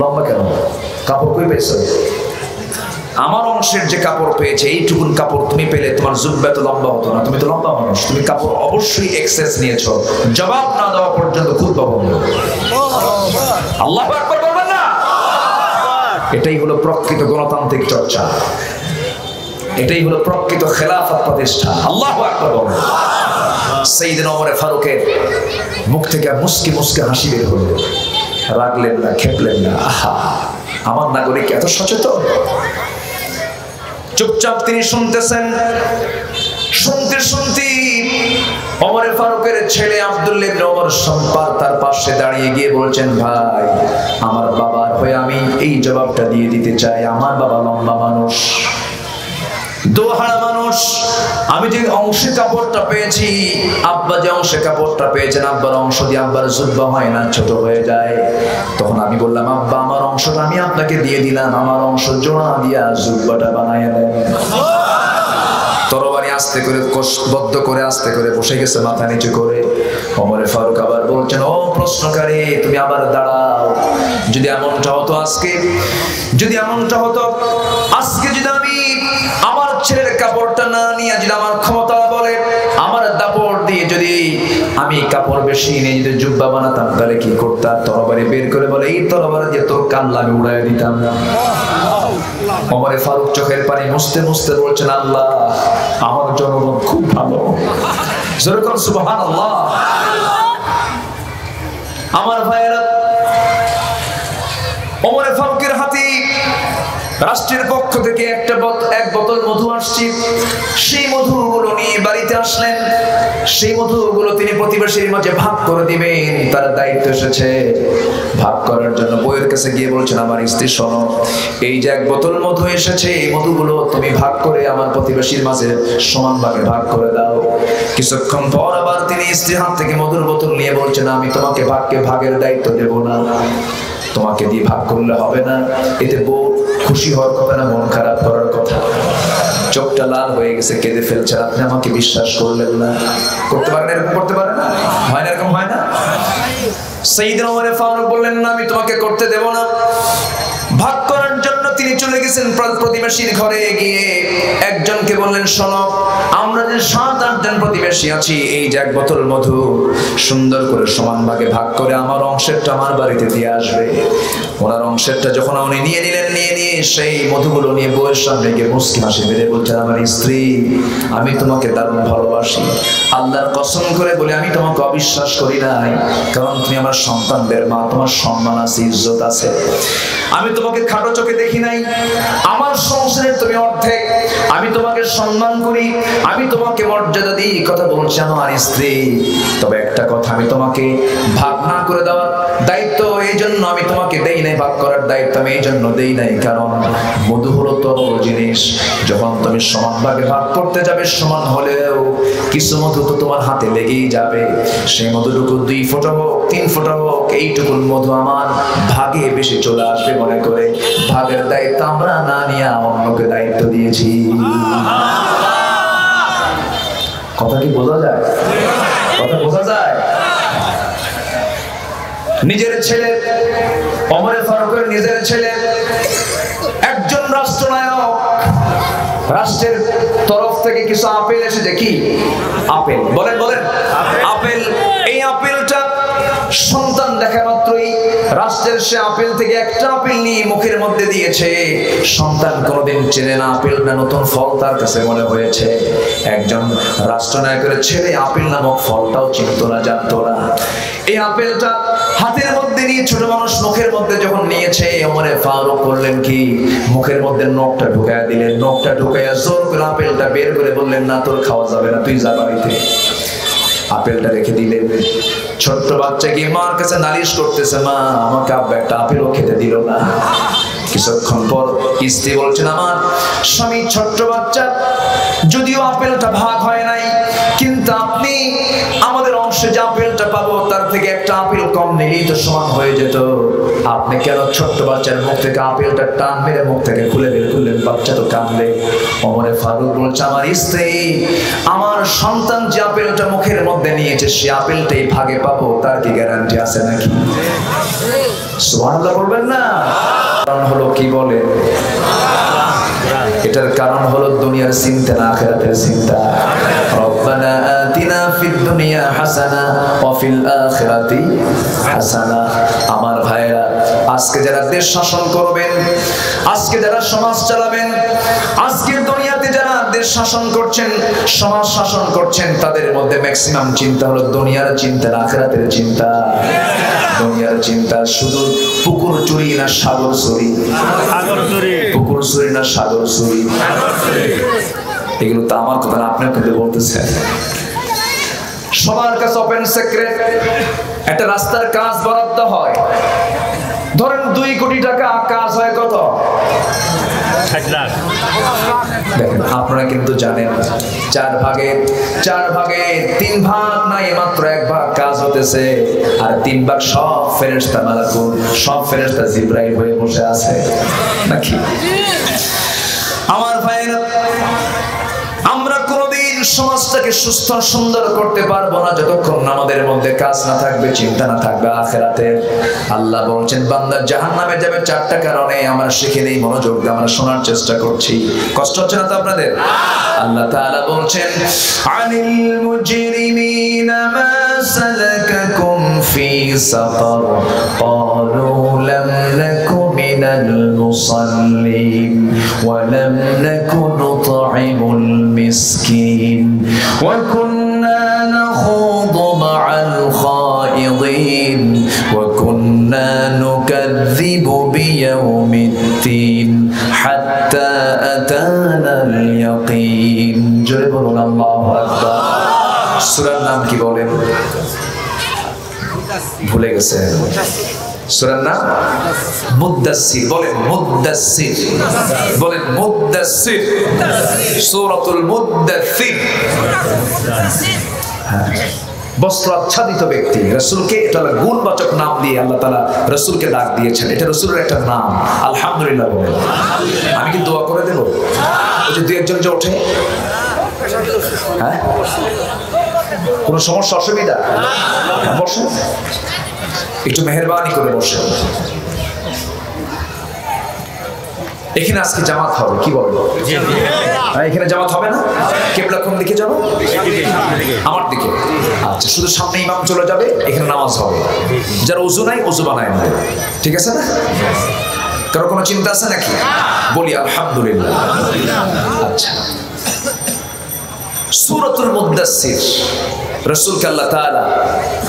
লম্বা কেন? কাপড় কই পেয়েছো? আমার অংশের যে কাপড় পেয়েছে এইটুকুন কাপড় তুমি পেলে তোমার জুব্বা এত লম্বা হতো না। তুমি তো লম্বা মানুষ, তুমি কাপড় অবশ্যই এক্সেস নিয়েছো। জবাব না দেওয়া পর্যন্ত খুতবা বন্ধ। আল্লাহু আকবার বলবেন না? এটাই হলো প্রকৃত গণতান্ত্রিক চর্চা, এটাই হলো প্রকৃত খেলাফত প্রতিষ্ঠা। আল্লাহু আকবার বলবেন। সাইয়েদনা ওমর ফারুকের মুখ থেকে মুস্কি মুস্কি হাসি বের হলো। রাগলেন না, খেপলেন না। আহা, আমার নাগরিক এত সচেতন। চুপচাপ তিনি শুনতেছেন। শুনতে শুনতে ওমর ফারুকের ছেলে আব্দুল্লাহ ইবনে ওমর সম্পাদ তার পাশে দাঁড়িয়ে গিয়ে বলছেন, ভাই, আমার বাবার হয়ে আমি এই জবাবটা দিয়ে দিতে চাই। আমার বাবা লম্বা মানুষ, দোহারা মানুষ। আমি যে অংশে কাপড়টা পেয়েছি, আব্বা যে অংশে কাপড়টা পেয়েছেন, আব্বার অংশ দিয়ে আব্বার জুব্বা হয় না, ছোট হয়ে যায়। তখন আমি বললাম, আব্বা আমার অংশটা আমি আপনাকে দিয়ে দিলাম, আমার অংশ জোড়া দিয়া জুব্বাটা বানাইয়া দেন। তরবারি আস্তে করে কোষবদ্ধ করে আস্তে করে বসে গেছে মাথা নিচু করে। ওমর ফারুক আবার বলছেন, ও প্রশ্নকারী, তুমি আবার দাঁড়াও। যদি এমনটা হতো আজকে, যদি এমনটা হতো আজকে, যদি আমি আমার ছেলের কাপড়টা না নিয়ে, যদি আমার ক্ষমতা বলে আমার দাপড় দিয়ে যদি আমি কাপড় বেশি নিয়ে যদি জুব্বা বানাতাম, তাহলে কি করতাম? তরবারি বের করে বলে, এই তরবারি দিয়ে তোর কাল্লা আমি উড়াইয়া দিতাম। ওমর ফারুক চোখের পানি মুছতে মুছতে বলছেন, আল্লাহ, আমার জনগণ খুব ভালো। যেরকম সুবহানাল্লাহ। আমার ভাইয়েরা, ওমর ফারুকের হাতে রাষ্ট্রের পক্ষ থেকে এক বোতল মধু আসছে। সেই মধুগুলো নিয়ে বাড়িতে আসলেন। সেই মধুগুলো তিনি প্রতিবেশীর মাঝে ভাগ করে দিবেন, তার দায়িত্ব এসেছে। ভাগ করার জন্য বউয়ের কাছে গিয়ে বলছেন, আমার স্ত্রী শোনো, এই যে এক বোতল মধু এসেছে, এই মধুগুলো তুমি ভাগ করে আমার প্রতিবেশীর মাঝে সমান ভাগে ভাগ করে দাও। কিছুক্ষণ পর আবার তিনি স্ত্রীর হাত থেকে মধুর বোতল নিয়ে বলছেন, আমি তোমাকে ভাগের দায়িত্ব দেব না, তোমাকে দিয়ে ভাগ করলে হবে না। এতে বউ খুশি হওয়ার কথা না, মন খারাপ করার কথা। চোখটা লাল হয়ে গেছে, কেঁদে ফেলছে। আপনি আমাকে বিশ্বাস করলেন না। করতে পারেন এরকম? করতে পারেন না? হয় না এরকম? হয় না? সাইয়েদনা ওমর ফারুক বললেন, না, আমি তোমাকে করতে দেব না। ভাগ করার জন্য তিনি চলে গেছেন প্রতিবেশীর ঘরে। গিয়ে একজনকে বললেন, শোনো, আমরা যে 7-8 জন প্রতিবেশী আছি, এই যে এক বোতল মধু সুন্দর করে সমান ভাগে ভাগ করে আমার অংশেরটা আমার বাড়িতে দিয়ে আসবে। ওনার অংশেরটা যখন উনি নিয়ে নিলেন, নিয়ে সেই মধুগুলো নিয়ে বউয়ের সামনে গিয়ে মুস্কি হাসি মেরে বলছেন, আমার স্ত্রী, আমি তোমাকে দারুণ ভালোবাসি। আল্লাহর কসম করে বলে আমি তোমাকে অবিশ্বাস করি নাই, কারণ তুমি আমার সন্তানদের মা, তোমার সম্মান আছে, ইজ্জত আছে। আমি তোমাকে খাটো চোখে দেখি নাই। আমার সংসারের তুমি অর্ধেক। আমি তোমাকে সম্মান করি, আমি তোমাকে মর্যাদা দিই। কথা বলছি আমার স্ত্রী। তবে একটা কথা, আমি তোমাকে ভাগ না করে দেওয়ার দায়িত্ব এই জন্য আমি তোমাকে দেই নাই, ভাগ করার দায়িত্ব আমি এই জন্য দেই নাই, কারণ মধু হলো তরল জিনিস। যখন তুমি সমান ভাগে ভাগ করতে যাবে, সমান হলেও কিছু মধু তো তোমার হাতে লেগেই যাবে। সেই মধুটুকু 2 ফোঁটা হোক, 3 ফোঁটা হোক, এইটুকুর মধু আমার ভাগে বেশি চলে আসবে মনে করে ভাগের দায়িত্ব আমরা না নিয়ে অন্যকে দায়িত্ব দিয়েছি। কথা কি বোঝা যায়? কথা বোঝা যায়? নিজের ছেলে, ওমর ফারুকের নিজের ছেলে, একজন রাষ্ট্রনায়ক, রাষ্ট্রের তরফ থেকে কিছু আপেল এসেছে। কি আপেল? বলেন বলেন। আপেল। এই আপেলটা সন্তান দেখা মাত্রই রাষ্ট্রের সে আপেল থেকে একটা আপেল নিয়ে মুখের মধ্যে দিয়েছে। সন্তান কোনোদিন চেনে না আপেল না, নতুন ফল তার কাছে মনে হয়েছে। একজন রাষ্ট্রনায়কের ছেলে আপেল নামক ফলটাও চিনত না, জানতো না। এই আপেলটা হাতের মধ্যে নিয়ে ছোট মানুষ মুখের মধ্যে যখন নিয়েছে, ওমর ফারুক করলেন কি, মুখের মধ্যে নখটা ঢুকাইয়া দিলেন। নখটা ঢুকাইয়া জোর করে আপেলটা বের করে বললেন, না, তোর খাওয়া যাবে না, তুই যা বাড়িতে। আপেলটা রেখে দিলেন। ছোট্ট বাচ্চা গিয়ে মার কাছে নালিশ করতেছে, মা, আমাকে আব্বা একটা আপেলও খেতে দিল না। কিছুক্ষণ পর স্ত্রী বলছেন, আমার স্বামী ছোট্ট বাচ্চা, যদিও আপেলটা ভাগ হয় নাই, কিন্তু আপনি আমাদের অংশে যে আপেলটা পাবো তার থেকে একটা আপেল কম নিলেই তো সমান হয়ে যেত। আপনি কেন ছোট্ট বাচ্চার মুখ থেকে আপেলটা টান মেরে মুখ থেকে খুলে বের করলেন? বাচ্চা তো কাঁদলে। ওমর ফারুক বলছে, আমার স্ত্রী, আমার সন্তান যে আপেলটা মুখের মধ্যে নিয়েছে, সে আপেলটাই ভাগে পাবো, তার কি গ্যারান্টি আছে নাকি? সুবহানাল্লাহ বলবেন না? কারণ হলো কি বলে, এটার কারণ হলো দুনিয়ার চিন্তা না আখিরাতের চিন্তা। রব্বানা আতিনা ফিদ দুনিয়া হাসানা ওয়া ফিল আখিরাতি হাসানা। আমার ভাইরা, আজকে যারা দেশ শাসন করবেন, আজকে যারা সমাজ চালাবেন, আজকে দুনিয়াতে যারা দেশ শাসন করছেন, সমাজ শাসন করছেন, তাদের মধ্যে ম্যাক্সিমাম চিন্তা হলো দুনিয়ার চিন্তা না আখিরাতের চিন্তা। দুনিয়ার চিন্তা শুধু পুকুর চুরি না সাগর চুরি, পুকুর চুরি না সাগর চুরি। এগুলো তো আমার কথা না, আপনার কিন্তু বলতেছেন। সবার কাছে ওপেন সিক্রেট, একটা রাস্তার কাজ বরাদ্দ হয়, ধরেন 2 কোটি টাকা, কাজ হয় কত? 60 লাখ। দেখেন, আপনারা কিন্তু জানেন 4 ভাগে 3 ভাগ নাই, মাত্র 1 ভাগ কাজ হতেছে, আর 3 ভাগ সব ফেরেশতা মালাকুল, সব ফেরেশতা জিবরাইল হয়ে বসে আছে নাকি? আমার ভাইরা, আমরা কোনোদিন সমাজটাকে সুস্থ সুন্দর করতে পারবো না যতক্ষণ আমাদের মধ্যে কাজ না থাকবে, চিন্তা না থাকবে আখিরাতের। আল্লাহ বলছেন, বান্দা জাহান্নামে যাবে 4টা কারণে। আমরা শিখে নেই, মনোযোগ দিয়ে আমরা শোনার চেষ্টা করছি। কষ্ট হচ্ছে না তো আপনাদের? আল্লাহ তাআলা বলছেন, আনিল মুজরিমিনা মা সালাকাকুম ফি সাকার ক্বালু লাম নাকু মিনাল মুসাল্লিন ওয়া লাম নাকু নুতঈমুল মিসকিন ওয়া কুন্না নাখুদু মা'আল খাইদিন ওয়া কুন্না নুকাযযিবু বিয়াউমিদ্দিন জোরে বলুন আল্লাহু আকবার। সূরার নাম কি বলেন? ভুলে গেছেন? সূরার নাম মুদ্দাসসির। বলেন মুদ্দাসসির, বলেন মুদ্দাসসির, সূরাতুল মুদ্দাসসির। বস্ত্র আচ্ছাদিত ব্যক্তি, রাসূলকে এটা গুণবাচক নাম দিয়ে আল্লাহ তাআলা রাসূলকে ডাক দিয়েছেন। এটা রাসূলের একটা নাম। আলহামদুলিল্লাহ বলেন। আমি কি দোয়া করে দেব? ওই যে দুই একজন যে ওঠে, হ্যাঁ, কোনো সমস্যা অসুবিধা? বসে, একটু মেহেরবানি করে বসে। এখানে আজকে জামাত হবে, কি বলেন? এখানে জামাত হবে না? কিবলা কোন দিকে যাবে? আমার দিকে। আচ্ছা, শুধু সামনে ইমাম চলে যাবে, এখানে নামাজ হবে। যারা ওযু নাই ওযু বানায় নেবে, ঠিক আছে না? কারো কোনো চিন্তা আছে নাকি? বলি আলহামদুলিল্লাহ। আচ্ছা, সূরাতুল মুদ্দাসসির, রাসূলকে আল্লাহ তাআলা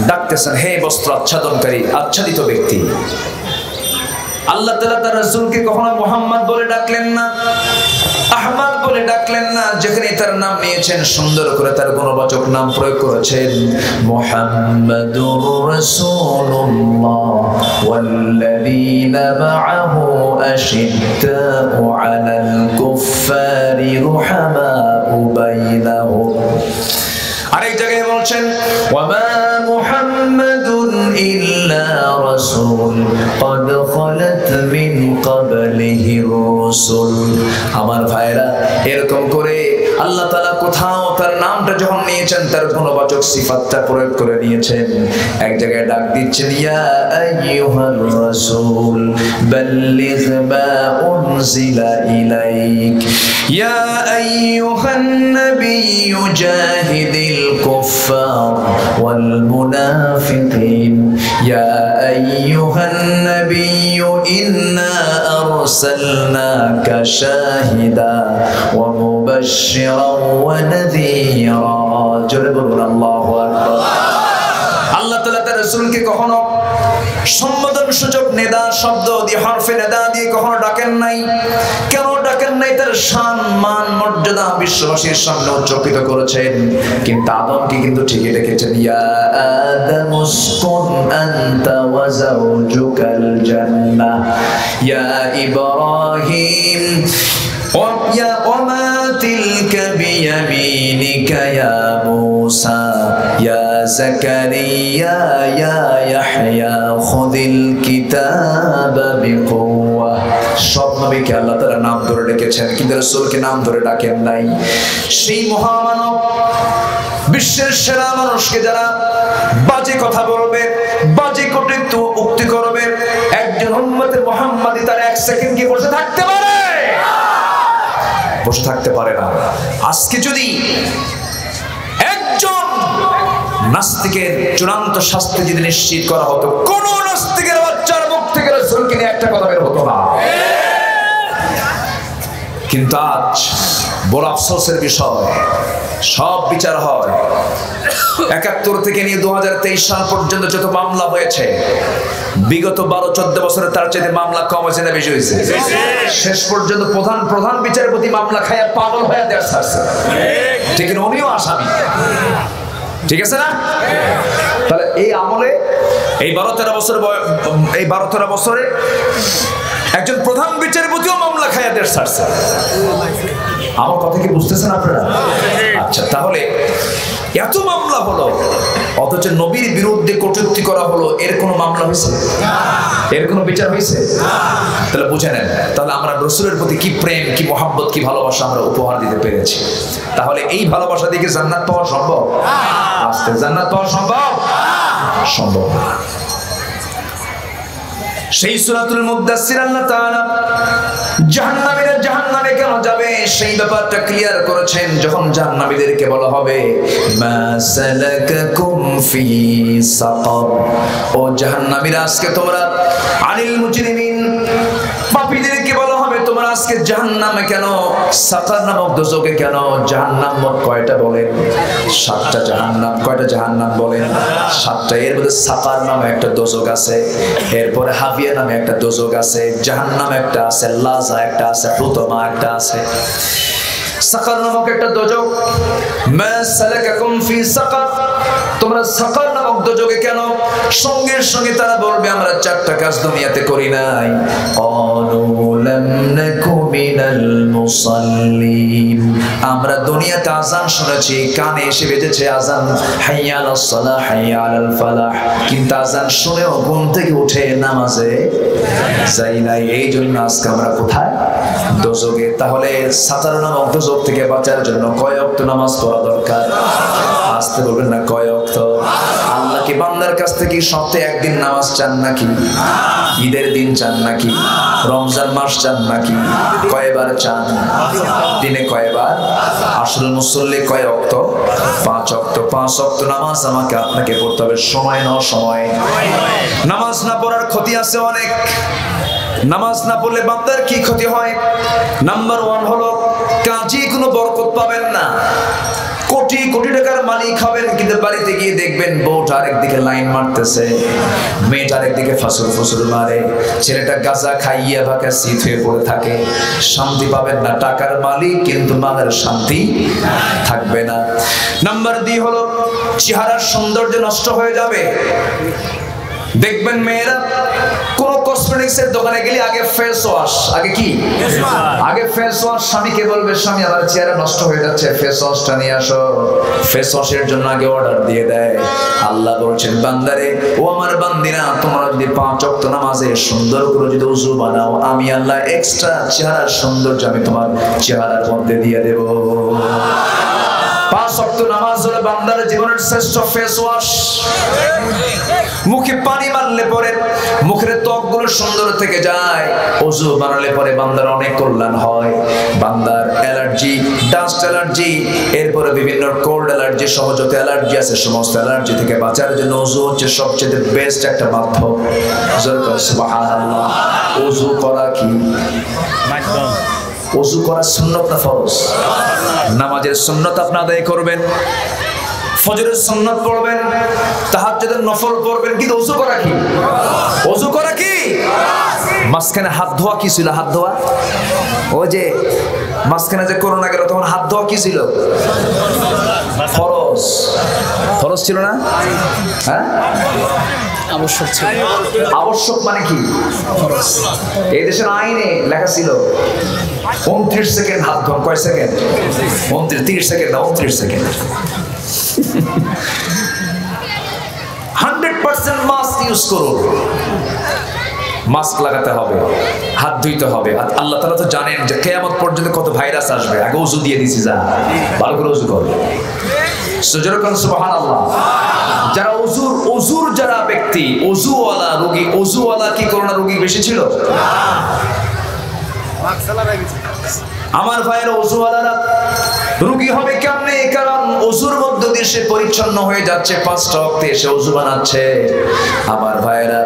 ডাকতেছেন, হে বস্ত্র আচ্ছাদনকারী, আচ্ছাদিত ব্যক্তি। আল্লাহ তাআলা তার রাসূলকে কখনো মুহাম্মদ বলে ডাকলেন না, আহমদ বলে ডাকলেন না। যেখানে তার নাম নিয়েছেন, সুন্দর করে তার গুণবাচক নাম প্রয়োগ করেছেন, মুহাম্মাদুর রাসূলুল্লাহ ওয়াল্লাযীনা মাআহু আশিদ্দাউ আলাল কুফফারি রুহামাউ বাইনাহুম। আরেক জায়গায় বলছেন, ওয়ামা মুহাম্মাদুন ইল্লা রাসূল ক্বাদ খালাত মিন ক্বাবলিহির রাসূল। আমার ভাইরা, এরকম করে আল্লাহ তাআলা কোথাও তার নামটা যখন নিয়েছেন, তার গুণবাচক সিফাতটা প্রয়োগ করে নিয়েছেন। এক জায়গায় ডাক দিচ্ছেন, ইয়া আইয়ুহার রাসূল বাল্লিগ মা উনজিলা ইলাইক, ইয়া আইয়ুহান নাবিয়্যু জাহিদিল কুফফার ওয়াল মুনাফিকিন, ইয়া আইয়ুহান নাবিয়্যু ইন্না আরসালনাকা শাহিদা ওয়া মুবাশশিরান ওয়া নাযীরা। জোরে বলুন আল্লাহু আকবার। আল্লাহ তাআলা তার রাসূলকে কখনো সম্বোধন সূচক নেদা শব্দ দিয়ে, হরফে নেদা দিয়ে কখনো ডাকেন নাই। কেন ডাকেন নাই? তার শান, মান, মর্যাদা বিশ্ববাসীর সামনে উচ্চকিত করেছেন। কিন্তু আদমকে কিন্তু ঠিকই ডেকেছেন, ইয়া আদম উসকুন আনতা ওয়া যাওজুকাল জান্নাহ, ইয়া ইব্রাহিম وما تلك بيمينك يا موسى يا زكريا يا يحيى خذ الكتاب بقوة। সব নবীকে আল্লাহ তাআলা নাম ধরে ডেকেছেন, কিন্তু রাসূলকে নাম ধরে ডাকেন নাই। সেই মহামানব, বিশ্বের সেরা মানুষকে যারা বাজে কথা বলবে, বাজে কটূক্তি উক্তি করবে, একজন উম্মতে মুহাম্মাদি তার এক সেকেন্ড কি বসে থাকতে পারে? বসে থাকতে পারে না। আজকে যদি একজন নাস্তিকের চূড়ান্ত শাস্তি যদি নিশ্চিত করা হতো, কোন নাস্তিকের বাচ্চার মুখ থেকে রাসূলকে নিয়ে একটা কথা বের হতো না। কিন্তু আজ বড় আফসোসের বিষয়, সব বিচার হয় ৭১ থেকে নিয়ে ২০২৩ সাল পর্যন্ত যত মামলা হয়েছে, বিগত ১২-১৪ বছরে তার চাইতে মামলা কম হয়েছে না বেশি হয়েছে? শেষ পর্যন্ত প্রধান বিচারপতি মামলা খায়া পাগল হয়ে দেশ ছাড়ছে, ঠিক না? উনিও আসামি, ঠিক আছে না? তাহলে এই আমলে এই ১২-১৩ বছরে একজন প্রধান বিচারপতিও মামলা খায়া দেশ ছাড়ছে। আমার কথা কি বুঝতেছেন আপনারা? আচ্ছা, তাহলে এত মামলা হলো, অথচ নবীর বিরুদ্ধে কটূক্তি করা হলো, এর কোনো মামলা হয়েছে? এর কোনো বিচার হয়েছে? তাহলে বুঝে নেন, তাহলে আমরা রাসূলের প্রতি কি প্রেম, কি মহব্বত, কি ভালোবাসা আমরা উপহার দিতে পেরেছি। তাহলে এই ভালোবাসা দিয়ে জান্নাত পাওয়া সম্ভব? আস্তে জান্নাত পাওয়া সম্ভব? সম্ভব। সেই সূরাতুল মুদ্দাসসির আল্লাহ তাআলা জাহান্নামীরা জাহান্নামে কেন যাবে সেই ব্যাপারটা ক্লিয়ার করেছেন। যখন জাহান্নামীদেরকে বলা হবে, মা সালাকাকুম ফি সাকার, ও জাহান্নামীরা আজকে তোমরা, আনিল মুজরিমিন, পাপীদেরকে বলা হবে, তোমরা আজকে জাহান্নামে কেন? সাকার নামক দোজখে কেন? জাহান্নাম মোট কয়টা বলেন? ৭টা জাহান্নাম। কয়টা জাহান্নাম বলেন? ৭টা। এর মধ্যে সাকার নামে একটা দোজখ আছে, এরপরে হাবিয়া নামে একটা দোজখ আছে, জাহান্নাম একটা আছে, লাযা একটা আছে, হুতমা একটা আছে। সাকার নামক একটা দোজখ। মা সালাকাকুম ফি সাকার, তোমরা সাকার নামক দোজখে কেন? সঙ্গে সঙ্গে তারা বলবে আমরা চারটা কাজ দুনিয়াতে করি নাই। ক্বালু লাম নাকু মিনাল মুসাল্লিন, আমরা দুনিয়াতে আযান শুনেছি, কানে এসে বেজেছে আযান, হাইয়া আলাস সালাহ হাইয়া আলাল ফালাহ, কিন্তু আযান শুনেও ঘুম থেকে উঠে নামাজে যাই নাই। এই জন্য আজকে আমরা কোথায়? দোজখে। তাহলে সাকার নামক দোজখ থেকে বাঁচার জন্য কয় ওয়াক্ত নামাজ পড়া দরকার? আসতে বলবেন না, কয় ওয়াক্ত? আল্লাহ কি বান্দার কাছ থেকে সপ্তাহে একদিন নামাজ চান নাকি? ঈদের দিন চান নাকি? রমজান মাস চান নাকি? কয়বার চান? দিনে কয়বার? আসল মুসল্লি কয় ওয়াক্ত? 5 ওয়াক্ত। 5 ওয়াক্ত নামাজ আমাকে আপনাকে পড়তে হবে, সময় না সময়। নামাজ না পড়ার ক্ষতি আছে অনেক। নামাজ না পড়লে বান্দার কি ক্ষতি হয়? নাম্বার 1 হলো কাজী কোনো বরকত পাবেন না। কোটি কোটি টাকার মালিক হবেন, কিন্তু বাড়িতে গিয়ে দেখবেন বউটা আরেকদিকে লাইন মারতেছে, মেয়েটা আরেকদিকে ফাসুল ফুসুল মারে, ছেলেটা গাঁজা খাইয়া ভাকা শীত হয়ে পড়ে থাকে। শান্তি পাবেন না। টাকার মালিক কিন্তু মানের শান্তি থাকবে না। নাম্বার 2 হলো চেহারার সৌন্দর্য নষ্ট হয়ে যাবে। দেখবেন মেয়েরা কোন কসমেটিক্সের দোকানে গেলে আগে ফেস ওয়াশ, আগে কি? আগে ফেস ওয়াশ। স্বামীকে বলবে স্বামী আমার চেহারা নষ্ট হয়ে যাচ্ছে, ফেস ওয়াশটা নিয়ে আসো। ফেস ওয়াশের জন্য আগে অর্ডার দিয়ে দেয়। আল্লাহ বলছেন বান্দারে, ও আমার বান্দিরা, তোমরা যদি 5 ওয়াক্ত নামাজে সুন্দর করে যদি ওযু বানাও, আমি আল্লাহ এক্সট্রা চেহারার সৌন্দর্য আমি তোমার চেহারার মধ্যে দিয়ে দেব। 5 ওয়াক্ত নামাজ হলো বান্দার জীবনের শ্রেষ্ঠ ফেস ওয়াশ। মুখে পানি মারলে পরে মুখের ত্বকগুলো সুন্দর থেকে যায়। ওযু বানালে পরে বান্দার অনেক কল্যাণ হয়। বান্দার অ্যালার্জি, ডাস্ট অ্যালার্জি, এরপরে বিভিন্ন কোল্ড অ্যালার্জি সহ যত অ্যালার্জি আছে সমস্ত অ্যালার্জি থেকে বাঁচার জন্য ওযু হচ্ছে সবচেয়ে বেস্ট একটা মাধ্যম। সুবহানাল্লাহ। ওযু করা কি মাধ্যম? ওযু করা সুন্নাত না ফরজ? নামাজের সুন্নাত আপনি আদায় করবেন, ফজরের সুন্নাত পড়বেন, তাহাজ্জুদের নফল পড়বেন, কিন্তু ওযু করা কি? ওযু করা কি? মাঝখানে হাত ধোয়া কি ছিল? হাত ধোয়া ওই যে মাঝখানে যে করোনা গেল তখন হাত ধোয়া কি ছিল? ফরজ। ফরজ ছিল না? হ্যাঁ, আবশ্যক ছিল। আবশ্যক মানে কি? ফরজ। এই দেশের আইনে লেখা ছিল 29 সেকেন্ড হাত ধোয়া। কয় সেকেন্ড? 30 সেকেন্ড না, 29 সেকেন্ড। 100% মাস্ক ইউজ করুন। মাস্ক লাগাতে হবে, হাত ধুইতে হবে। আল্লাহ তাআলা তো জানেন যে কিয়ামত পর্যন্ত কত ভাইরাস আসবে। আগে ওযু দিয়ে দিছি, যা ভালো করে ওযু কর। সুবহানাল্লাহ। যারা ওযুর যারা ব্যক্তি, ওযুওয়ালা রোগী, ওযুওয়ালা কি করোনা রোগী বেশি ছিল? আমার ভাইয়ের ওযুওয়ালারা রোগী হবে কেমনে? কারণ ওযুর মধ্য দিয়ে সে পরিচ্ছন্ন হয়ে যাচ্ছে, 5টা ওয়াক্তে এসে ওযু বানাচ্ছে। আমার ভাইয়েরা,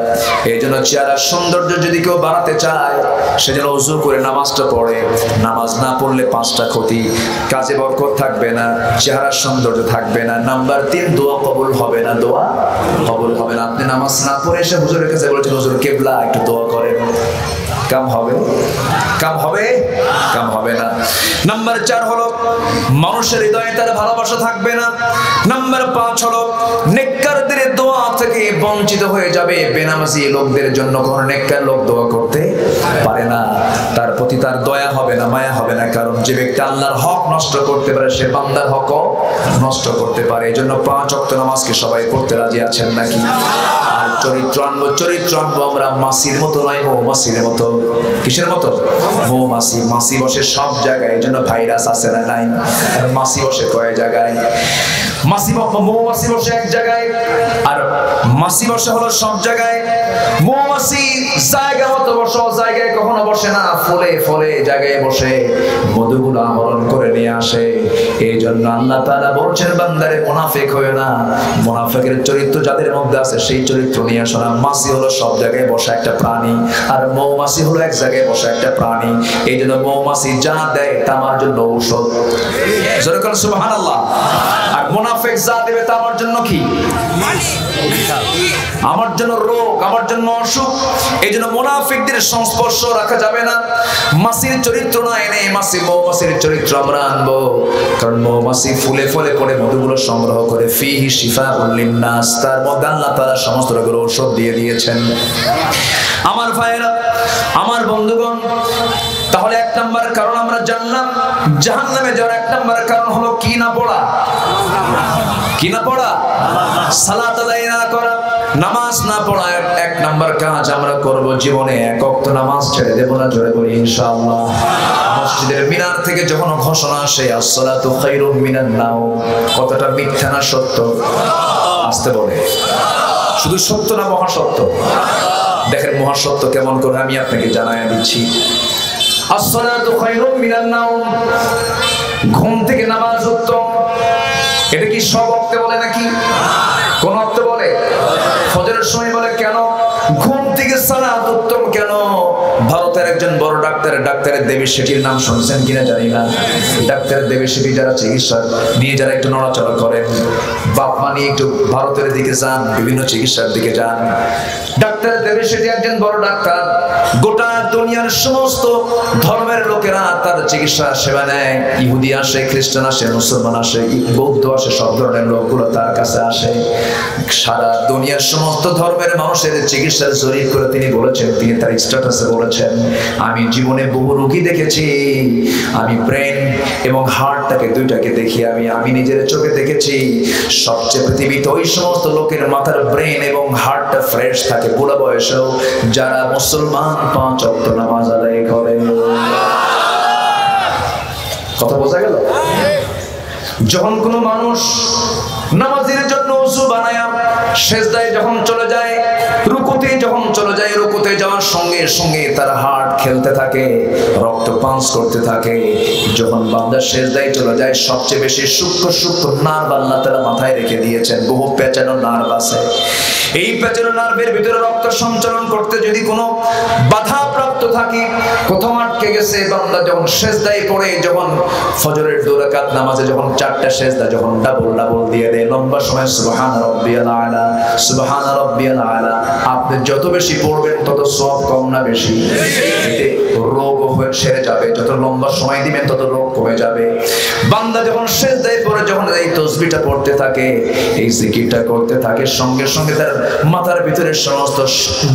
এই জন্য চেহারার সৌন্দর্য যদি কেউ বাড়াতে চায় সেজন্য ওযু করে নামাজটা পড়ে। নামাজ না পড়লে 5টা ক্ষতি। কাজে বরকত থাকবে না, চেহারার সৌন্দর্য থাকবে না। নাম্বার 3, দোয়া কবুল হবে না। দোয়া কবুল হবে না। আপনি নামাজ না পড়ে এসে হুজুরের কাছে বলছেন হুজুর কিবলা একটু দোয়া করেন, কাম হবে? কাম হবে? কাম হবে না। নাম্বার 4 হলো মানুষের হৃদয়ে তার ভালোবাসা থাকবে না। নাম্বার 5 হলো নেককারদের দোয়া থেকে বঞ্চিত হয়ে যাবে। বেনামাজি লোকদের জন্য কোন নেককার লোক দোয়া করতে পারে না, তার প্রতি তার দয়া হবে না, মায়া হবে না। কারণ যে ব্যক্তি আল্লাহর হক নষ্ট করতে পারে সে বান্দার হকও নষ্ট করতে পারে। এই জন্য 5 ওয়াক্ত নামাজকে সবাই পড়তে রাজি আছেন নাকি? আর চরিত্র আনবো আমরা মাছির মতো নয়, মৌমাছির মতো। কিসের মতো? মৌমাছি। মাছি বসে সব জায়গায়, এই জন্য ভাইরাস আছে না নাই? আর মাছি বসে কয় জায়গায়? মৌমাছি বসে এক জায়গায়, আর মাছি বসে হলো সব জায়গায়। মৌমাছি জায়গা মতো বসে, জায়গায় কখনো বসে না, ফলে ফলে জায়গায় বসে মধুগুলো আহরণ করে নিয়ে আসে। এই জন্য আল্লাহ তাআলা বলছেন বান্দারে মুনাফিক হয়ে না। মুনাফিকের চরিত্র যাদের মধ্যে আছে সেই চরিত্র নিয়ে আসো না। মাছি হলো সব জায়গায় বসা একটা প্রাণী, আর মৌমাছি হলো এক জায়গায় বসা একটা প্রাণী। এই জন্য মৌমাছি যা দেয় তা আমার জন্য ঔষধ। জোরে বলেন সুবহানাল্লাহ। আর মুনাফিক যা দেবে তা আমার জন্য কি? আমার জন্য রোগ, আমার জন্য অসুখ। এই জন্য মুনাফিকদের সংস্পর্শ রাখা যাবে না। মাছির চরিত্র না এনে মৌমাছির চরিত্র আমরা আনবো, কারণ মৌমাছি ফুলে ফুলে পড়ে মধুগুলো সংগ্রহ করে ফিহি শিফাউল লিন্নাস, তার মধ্যে আল্লাহ তাআলা সমস্ত রোগের ঔষধ দিয়ে দিয়েছেন। আমার ভাইয়েরা, আমার বন্ধুগণ, তাহলে এক নাম্বার কারণ আমরা জানলাম জাহান্নামে যাওয়ার এক নাম্বার কারণ হলো কি না পড়া, কি না পড়া, সালাত আদায় না করা, নামাজ না পড়া। এক নাম্বার কাজ আমরা করব, জীবনে এক ওয়াক্ত নামাজ ছেড়ে দেব না। জোরে বলি ইনশাআল্লাহ। মসজিদের মিনার থেকে যখন ঘোষণা আসে আসসালাতু খায়রুম মিনান নাওম, কতটা মিথ্যা না সত্য? আসতে বলে শুধু সত্য না মহাসত্য? দেখেন মহাসত্য কেমন করে আমি আপনাকে জানায় দিচ্ছি। আসসালাতু খায়রুম মিনান নাওম, ঘুম থেকে নামাজ উত্তম। এটা কি সব ওয়াক্তে বলে নাকি? কোন ওয়াক্তে বলে? ফজরের সময় বলে। কেন ঘুম থেকে সালাত উত্তম কেন? ভারতের একজন বড় ডাক্তার দেবী শেঠির নাম শুনছেন কিনা জানি না। ডাক্তার দেবী শেঠি যারা চিকিৎসা নিয়ে যারা একটু নড়াচড়া করেন, বাপ মা নিয়ে একটু ভারতের দিকে যান, বিভিন্ন চিকিৎসার দিকে যান। ডাক্তার দেবী শেঠি একজন বড় ডাক্তার। গোটা দুনিয়ার সমস্ত ধর্মের লোকেরা তার চিকিৎসা সেবা নেয়। ইহুদি আসে, খ্রিস্টান আসে, মুসলমান আসে, বৌদ্ধ আসে, সব ধরনের লোকগুলো তার কাছে আসে। সারা দুনিয়ার সমস্ত ধর্মের মানুষের চিকিৎসার জরিপ করে তিনি বলেছেন, তিনি তার স্ট্যাটাসে বলেছেন, আমি জীবনে বহু রোগী দেখেছি, আমি ব্রেন এবং হার্টটাকে দুইটাকে দেখি, আমি নিজের চোখে দেখেছি। সবচেয়ে পৃথিবীতে ওই সমস্ত লোকের মাথার ব্রেন এবং হার্টটা ফ্রেশ থাকে বুড়া বয়সেও, যারা মুসলমান 5 ওয়াক্ত নামাজ আদায় করে। কথা বোঝা গেল? যখন কোনো মানুষ নামাজের জন্য ওযু বানায় সিজদায় যখন চলে যায়, রুকুতে যখন চলে যায়, রুকুতে যাওয়ার সঙ্গে সঙ্গে তার হার্ট খেলতে থাকে, রক্ত পাম্প করতে থাকে। যখন বান্দা সিজদায় চলে যায়, সবচেয়ে বেশি সূক্ষ্ম নার্ভ আল্লাহ তাআলা মাথায় রেখে দিয়েছেন। বহু পেঁচানো নার্ভ আছে। এই পেঁচানো নার্ভের ভিতরে রক্ত সঞ্চালন করতে যদি কোনো বাধা প্রাপ্ত থাকে, কোথাও আটকে গেছে, বান্দা যখন সিজদায় পড়ে, যখন ফজরের 2 রাকাত নামাজে যখন 4টা সিজদা যখন ডাবল দিয়ে দেয়, লম্বা সময় সুবহান রাব্বিয়াল আলা, সুবহান রাব্বিয়াল আলা, আপনি যত বেশি পড়বেন তত সওয়াব কম না বেশি? এতে রোগ সেরে যাবে। যত লম্বা সময় দিবেন তত রোগ কমে যাবে। বান্দা যখন সিজদায় পড়ে, যখন এই তাসবিহটা পড়তে থাকে, এই জিকিরটা করতে থাকে, সঙ্গে সঙ্গে তার মাথার ভিতরে সমস্ত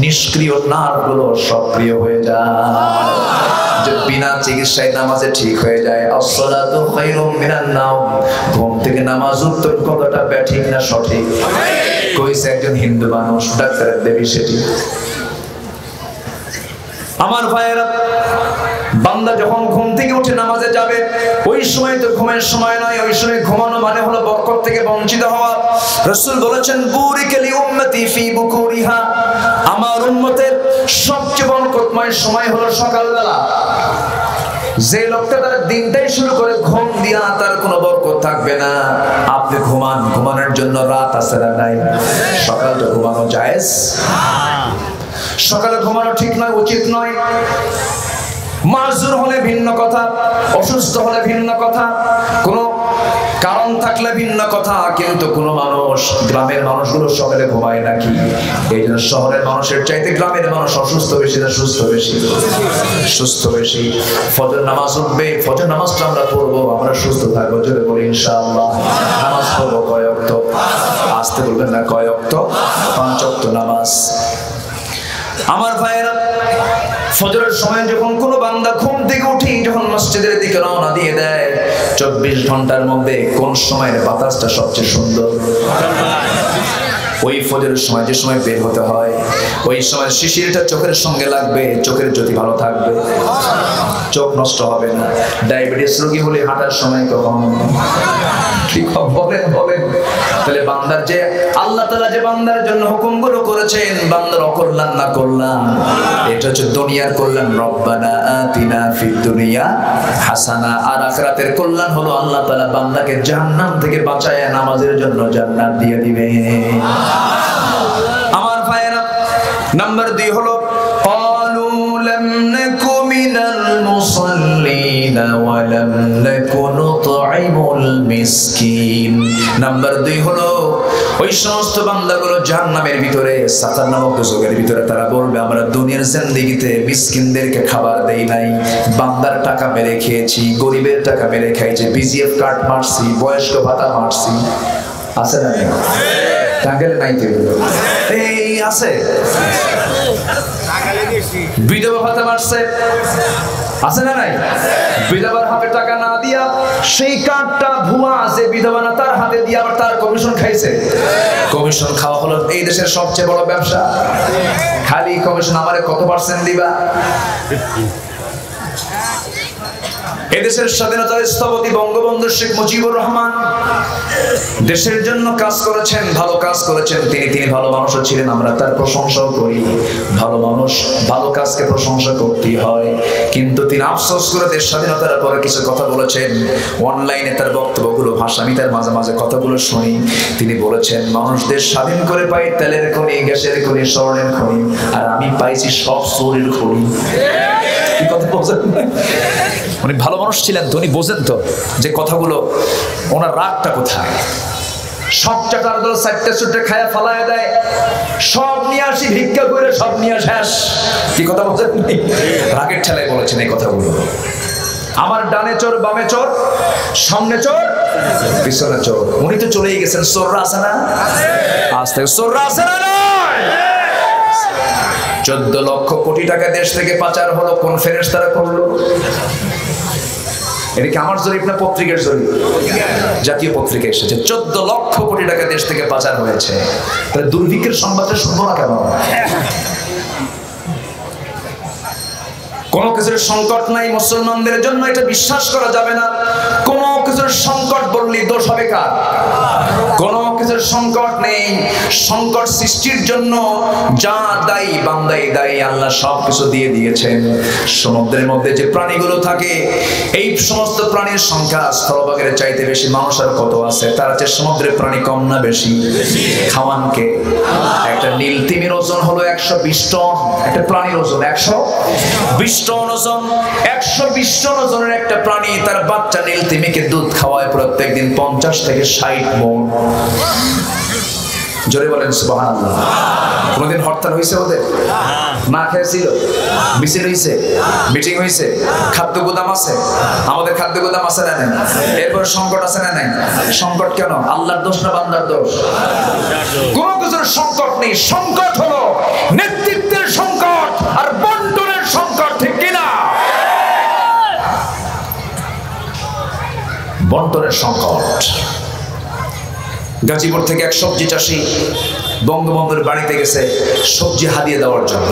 নিষ্ক্রিয় নার্ভগুলো সক্রিয় হয়ে যায়, যে বিনা চিকিৎসায় নামাজে ঠিক হয়ে যায়। আসসালাতু খায়রুম মিনান নাওম, ঘুম থেকে নামাজ উত্তম। কথাটা ব্যাঠিক না সঠিক? কইছে একজন হিন্দু মানুষ, ডাক্তার দেবী শেঠি। আমার ভাইয়েরা, বান্দা যখন ঘুম থেকে উঠে নামাজে যাবে, ওই সময় তো ঘুমের সময় নয়, ওই সময় ঘুমানো মানে হলো বরকত থেকে বঞ্চিত হওয়া। রাসূল বলেছেন, বুরিকা লি উম্মতি ফি বুকুরিহা, আমার উম্মতের সবচেয়ে বরকতময় সময় হলো সকালবেলা। যে লোকটা তার দিনটাই শুরু করে ঘুম দিয়া, তার কোনো বরকত থাকবে না। আপনি ঘুমান, ঘুমানোর জন্য রাত আছে না নাই? সকালটা ঘুমানো জায়েজ? সকালে ঘুমানো ঠিক নয়, উচিত নয়। মাজুর হলে ভিন্ন কথা, অসুস্থ হলে ভিন্ন কথা, কোনো কারণ থাকলে ভিন্ন কথা। কিন্তু কোনো মানুষ, গ্রামের মানুষগুলো সকালে ঘুমায় নাকি? এই জন্য শহরের মানুষের চাইতে গ্রামের মানুষ অসুস্থ বেশি না সুস্থ বেশি? সুস্থ বেশি। ফজর নামাজ উঠবে, ফজর নামাজটা আমরা পড়বো, আমরা সুস্থ থাকবো। যদি বলি ইনশাআল্লাহ। নামাজ পড়বো কয় ওয়াক্ত? আসতে বলবেন না, কয় ওয়াক্ত? 5 ওয়াক্ত নামাজ। আমার ভাইয়েরা, ফজরের সময় যখন কোনো বান্দা ঘুম থেকে উঠে যখন মসজিদের দিকে রওনা দিয়ে দেয়, 24 ঘন্টার মধ্যে কোন সময়ের বাতাসটা সবচেয়ে সুন্দর? ওই ফজরের সময়, যে সময় বের হতে হয়, ওই সময় শিশিরটা চোখের সঙ্গে লাগবে, চোখের জ্যোতি ভালো থাকবে, চোখ নষ্ট হবে না। ডায়াবেটিস রোগী হলে হাঁটার সময় কখন? ঠিক বলেন? তাহলে বান্দার যে আল্লাহ তাআলা যে বান্দার জন্য হুকুমগুলো করেছেন, বান্দার অকল্যাণ না কল্যাণ, এটা হচ্ছে দুনিয়ার কল্যাণ। রব্বানা আতিনা ফিদ দুনিয়া হাসানা। আর আখিরাতের কল্যাণ হলো আল্লাহ তাআলা বান্দাকে জাহান্নাম থেকে বাঁচায় নামাজের জন্য জান্নাত দিয়ে দিবে। আমার ভাইয়েরা, নাম্বার 2 হলো ক্বালু লাম নাকু মিনাল মুসাল্লিন ওয়া লাম নাকু নুতঈমুল মিসকিন। নাম্বার 2 হলো ওই সমস্ত বান্দাগুলো জাহান্নামের ভিতরে সাকার নামক দোজখের ভিতরে তারা বলবে আমরা দুনিয়ার জিন্দেগিতে মিসকিনদেরকে খাবার দেই নাই, বান্দার টাকা মেরে খেয়েছি, গরিবের টাকা মেরে খাইছি, বিজিএফ কার্ড মারছি, বয়স্ক ভাতা মারছি। আছে না? টাঙ্গাইলে নাই তো এই আছে। বিধবা ভাতা মারছে, আছে না নাই? বিধবার হাতে টাকা না দিয়া সেই কার্ডটা ভুয়া, যে বিধবা না তার হাতে দিয়ে আবার তার কমিশন খাইছে। কমিশন খাওয়া হলো এই দেশের সবচেয়ে বড় ব্যবসা। খালি কমিশন আমারে কত % দিবা? এদেশের স্বাধীনতার স্থপতি বঙ্গবন্ধু শেখ মুজিবুর রহমান দেশের জন্য কাজ করেছেন, ভালো কাজ করেছেন। তিনি ভালো মানুষও ছিলেন, আমরা তার প্রশংসাও করি। ভালো মানুষ, ভালো কাজকে প্রশংসা করতেই হয়। কিন্তু তিনি আফসোস করে দেশ স্বাধীনতার পরে কিছু কথা বলেছেন। অনলাইনে তার বক্তব্যগুলো ভাষা, আমি তার মাঝে মাঝে কথাগুলো শুনি। তিনি বলেছেন মানুষ দেশ স্বাধীন করে পাই তেলের খনি, গ্যাসের খনি, স্বর্ণের খনি, আর আমি পাইছি সব চোরের খনি। উনি ভালো মানুষ ছিলেন তো, উনি বোঝেন তো যে কথাগুলো, ওনার রাগটা কোথায়। সব চাটার দল 4টে সুটে খায়া ফালায় দেয়, সব নিয়ে আসি ভিক্ষা করে, সব নিয়ে শেষ। কি কথা বোঝেন? রাগের ঠেলায় বলেছেন এই কথাগুলো। আমার ডানে চোর, বামে চোর, সামনে চোর, পিছনে চোর। উনি তো চলেই গেছেন, চোররা আছে না? আজ থেকে চোররা আছে না? 14 লক্ষ কোটি টাকা দেশ থেকে পাচার হলো, কোন ফেরেশতারা করলো? এটা কি আমার জরিপ না পত্রিকার জরিপ? জাতীয় পত্রিকা এসেছে 14 লক্ষ কোটি টাকা দেশ থেকে পাচার হয়েছে। তাহলে দুর্ভিক্ষের সংবাদটা শুনবো না কেন? কোনো কিছুর সংকট নাই মুসলমানদের জন্য, এটা বিশ্বাস করা যাবে না। কোনো কিছুর সংকট বললে দোষ হবে কার? কোনো কিছুর সংকট নেই। সংকট সৃষ্টির জন্য যা দায়ী বান্দাই দায়ী। আল্লাহ সব কিছু দিয়ে দিয়েছেন। সমুদ্রের মধ্যে যে প্রাণীগুলো থাকে, এই সমস্ত প্রাণীর সংখ্যা স্থলভাগের চাইতে বেশি। মানুষ আর কত আছে? তার চেয়ে সমুদ্রের প্রাণী কম না বেশি? খাওয়ানকে? একটা নীল তিমির ওজন হলো 120 টন। একটা প্রাণীর ওজন 120 টন ওজন। 120 টন ওজনের একটা প্রাণী তার বাচ্চা নীল তিমিকে দুধ খাওয়ায় প্রত্যেকদিন 50 থেকে 60 মণ। জোরে বলেন সুবহানাল্লাহ। কোনদিন হরতাল হয়েছে ওদের? না খেয়েছিল? মিছিল হয়েছে? মিটিং হয়েছে? খাদ্য গোদাম আছে? আমাদের খাদ্য গোদাম আছে না নাই? এরপর সংকট আছে না নাই? সংকট কেন? আল্লাহর দোষ না বান্দার দোষ? কোন কিছুর সংকট নেই। সংকট হলো নেতৃত্বের সংকট আর বন্টনের সংকট, ঠিক কিনা? বন্টনের সংকট। গাজীপুর থেকে এক সবজি চাষি বঙ্গবন্ধুর বাড়িতে গেছে সবজি হাদিয়া দেওয়ার জন্য।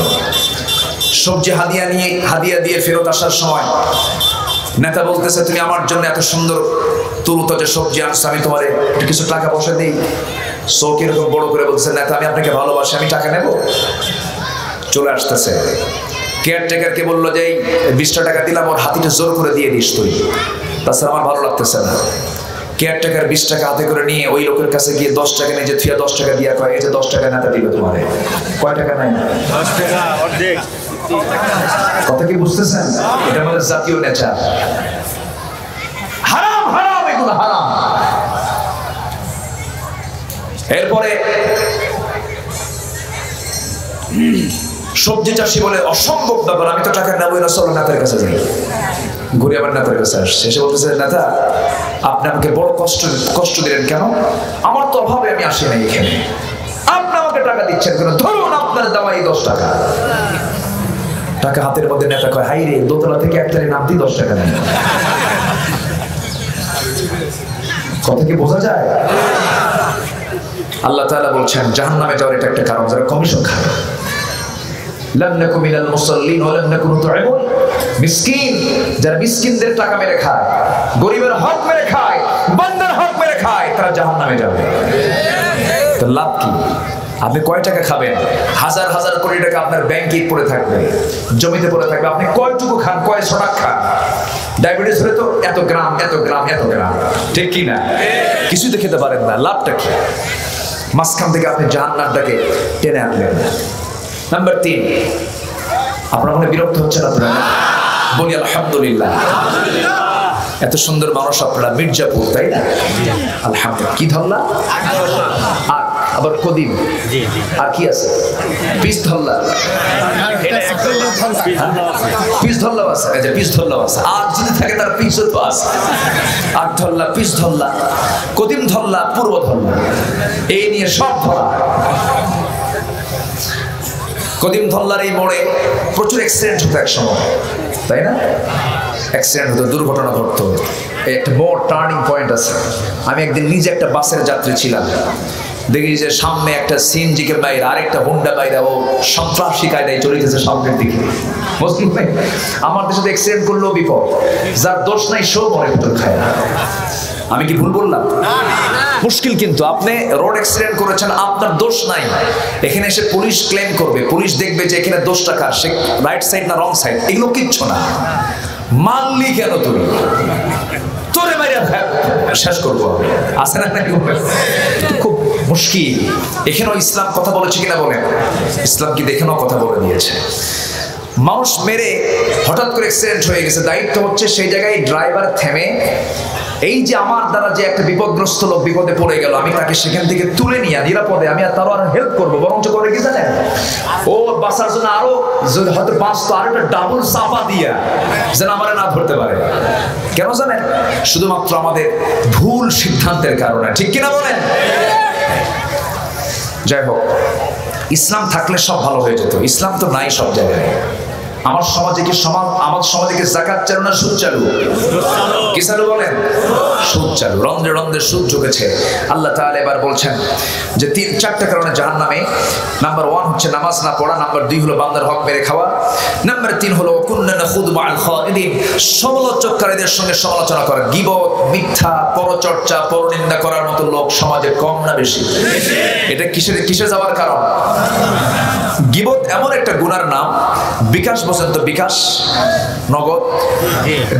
সবজি হাদিয়া দিয়ে ফেরত আসার সময় নেতা বলতেছে, তুমি আমার জন্য এত সুন্দর তরুতাজা সবজি আনছো, আমি তোমার কিছু টাকা পয়সা দিই। চোখ এরকম বড় করে বলতেছে, নেতা আমি আপনাকে ভালোবাসি, আমি টাকা নেব। চলে আসতেছে, কেয়ারটেকারকে বললো যে 20টা টাকা দিলাম, ওর হাতিটা জোর করে দিয়ে দিস তুই, তাছাড়া আমার ভালো লাগতেছে না। কেয়ারটেকার 20 টাকা হাতে করে নিয়ে ওই লোকের কাছে গিয়ে 10 টাকা নিয়ে যে থিয়া 10 টাকা দিয়া কয়, এই যে 10 টাকা নেতা দিবে তোমারে। কয় টাকা নাই? 10 টাকা অর্ধেক। কথা কি বুঝতেছেন? এটা আমাদের জাতীয় নেচার। হারাম হারাম, এগুলো হারাম। এরপরে সবজি চাষি বলে, অসম্ভব ব্যাপার, আমি তো টাকা নেবই না, চলো নেতার কাছে যাই। ঘুরে আবার নেতার কাছে আসছে, এসে বলতেছে, নেতা আপনি আমাকে বড় কষ্ট দিলেন কেন? আমার তো অভাবে আমি আসি নাই এখানে, আপনি আমাকে টাকা দিচ্ছেন কেন? ধরুন আপনার দেওয়া এই 10 টাকা। টাকা হাতের মধ্যে, নেতা কয়, হাই রে, দোতলা থেকে একটারে নামতি 10 টাকা নেন। কথা কি বোঝা যায়? আল্লাহ তাআলা বলছেন জাহান্নামে যাওয়ার এটা একটা কারণ, যারা কমিশন খায়। লাম নাকু মিনাল মুসাল্লিন ওয়া লাম নাকু নুতঈমুল মিসকিন, যারা মিসকিনদের টাকা মেরে খায়, গরিবের হক মেরে খায়, বান্দার হক মেরে খায়, তারা জাহান্নামে যাবে। তো লাভ কি? আপনি কয় টাকা খাবেন? হাজার হাজার কোটি টাকা আপনার ব্যাংকে পড়ে থাকবে, জমিতে পড়ে থাকবে। আপনি কয়টুকু খান, কয়শো টাকা খান? ডায়াবেটিস হলে তো এত গ্রাম এত গ্রাম এত গ্রাম, ঠিক কি না? কিছুই তো খেতে পারেন না, লাভটা কি? মাঝখান থেকে আপনি জাহান্নামটাকে টেনে আনলেন। নাম্বার 3, আপনার মনে বিরক্ত হচ্ছেন আপনারা? বলি আলহামদুলিল্লাহ। এত সুন্দর মানুষ আপনারা, মির্জাপুর, তাই না? আলহামদুলিল্লাহ। কি ধরলা? আবার কদিম, আর কি আছে? পিস ধরলা, পিস ধরলাও আছে, পিস ধরলাও আছে। আর যদি থাকে তার পিসও তো আছে। আগ ধরলা, পিস ধরলা, কদিম ধরলা, পূর্ব ধরলা, এই নিয়ে সব ধরা। কদিম ধরলার এই মোড়ে প্রচুর অ্যাক্সিডেন্ট হতো এক সময়, তাই না? অ্যাক্সিডেন্ট হতো, দুর্ঘটনা ঘটতো। একটা মোড়, টার্নিং পয়েন্ট আছে। আমি একদিন নিজে একটা বাসের যাত্রী ছিলাম, দেখি যে সামনে একটা সিএনজিকে বাইরে আরেকটা হোন্ডা বাইরে, ও সন্ত্রাসী কায়দায় চলে গেছে সামনের দিকে। বুঝলেন ভাই, আমার দেশে অ্যাক্সিডেন্ট করলেও বিপদ, যার দোষ নাই সেও মনে ভিতর খায় না। আমি কি ভুল বললাম? মুশকিল। কিন্তু আপনি রোড অ্যাক্সিডেন্ট করেছেন, আপনার দোষ নাই, এখানে এসে পুলিশ ক্লেম করবে, পুলিশ দেখবে যে এখানে দোষটা কার, সে রাইট সাইড না রং সাইড, এগুলো কিচ্ছু না। মানলি কেন তুমি? তোরে মাইরা শেষ করবো, আছে না? খুব মুশকিল। এখানেও ইসলাম কথা বলেছে কিনা বলেন? ইসলাম কি দেখেনও কথা বলে দিয়েছে। মানুষ মেরে হঠাৎ করে অ্যাক্সিডেন্ট হয়ে গেছে, দায়িত্ব হচ্ছে সেই জায়গায় ড্রাইভার থেমে, এই যে আমার দ্বারা যে একটা বিপদগ্রস্ত লোক বিপদে পড়ে গেল, আমি তাকে সেখান থেকে তুলে নিয়ে নিরাপদে আমি তারও আর হেল্প করবো, বরঞ্চ করে কি জানেন, ও বাঁচার জন্য আরো হয়তো বাঁচতো, আর একটা ডাবল চাপা দিয়া যেন আমার না ধরতে পারে। কেন জানেন? শুধুমাত্র আমাদের ভুল সিদ্ধান্তের কারণে। ঠিক কিনা বলেন? যাই হোক, ইসলাম থাকলে সব ভালো হয়ে যেত। ইসলাম তো নাই সব জায়গায়। আমার সমাজে কি আমার সমাজে কি যাকাত চালু না সুদ চালু? কি চালু বলেন? সুদ চালু। রন্ধ্রে রন্ধ্রে সুদ ঢুকেছে। আল্লাহ তাআলা এবার বলছেন যে 4টা কারণে জাহান্নামে। নাম্বার 1 হচ্ছে নামাজ না পড়া, নাম্বার 2 হলো বান্দার হক মেরে খাওয়া, নাম্বার 3 হলো কুন্না নাখুদ মা'আল খাইদিন, সমালোচককারীদের সঙ্গে সমালোচনা করা, গীবত, মিথ্যা, পরচর্চা, পরনিন্দা করার মতো লোক সমাজে কম না বেশি? এটা কিসে যাওয়ার কারণ? গীবত এমন একটা গুনার নাম, বিকাশ বোঝেন তো? বিকাশ, নগদ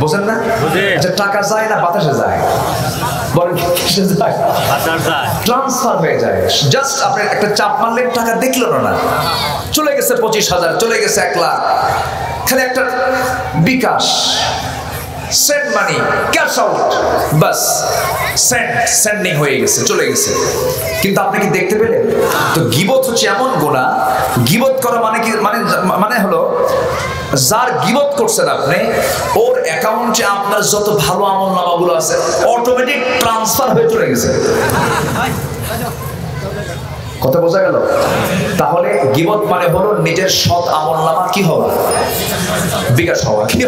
বোঝেন না? আচ্ছা, টাকা যায় না বাতাসে যায়? বলেন কিসে যায়? ট্রান্সফার হয়ে যায়। জাস্ট আপনি একটা চাপ মারলেন, টাকা দেখলো না, চলে গেছে 25,000, চলে গেছে 1 লাখ, খালি একটা বিকাশ, সেন্ড মানি, ক্যাশ আউট, বাস সেন্ডিং হয়ে গেছে, চলে গেছে। কিন্তু আপনি কি দেখতে পেলেন? তো গীবত হচ্ছে এমন গুনাহ, গীবত করা মানে কি, মানে হলো যার গীবত করছেন আপনি, ওর অ্যাকাউন্টে আপনার যত ভালো আমলনামাগুলো আছে অটোমেটিক ট্রান্সফার হয়ে চলে গেছে। কথা বোঝা গেল? তাহলে গীবত মানে হলো নিজের সৎ আমলনামা কি হওয়া, বিকাশ হওয়া, কি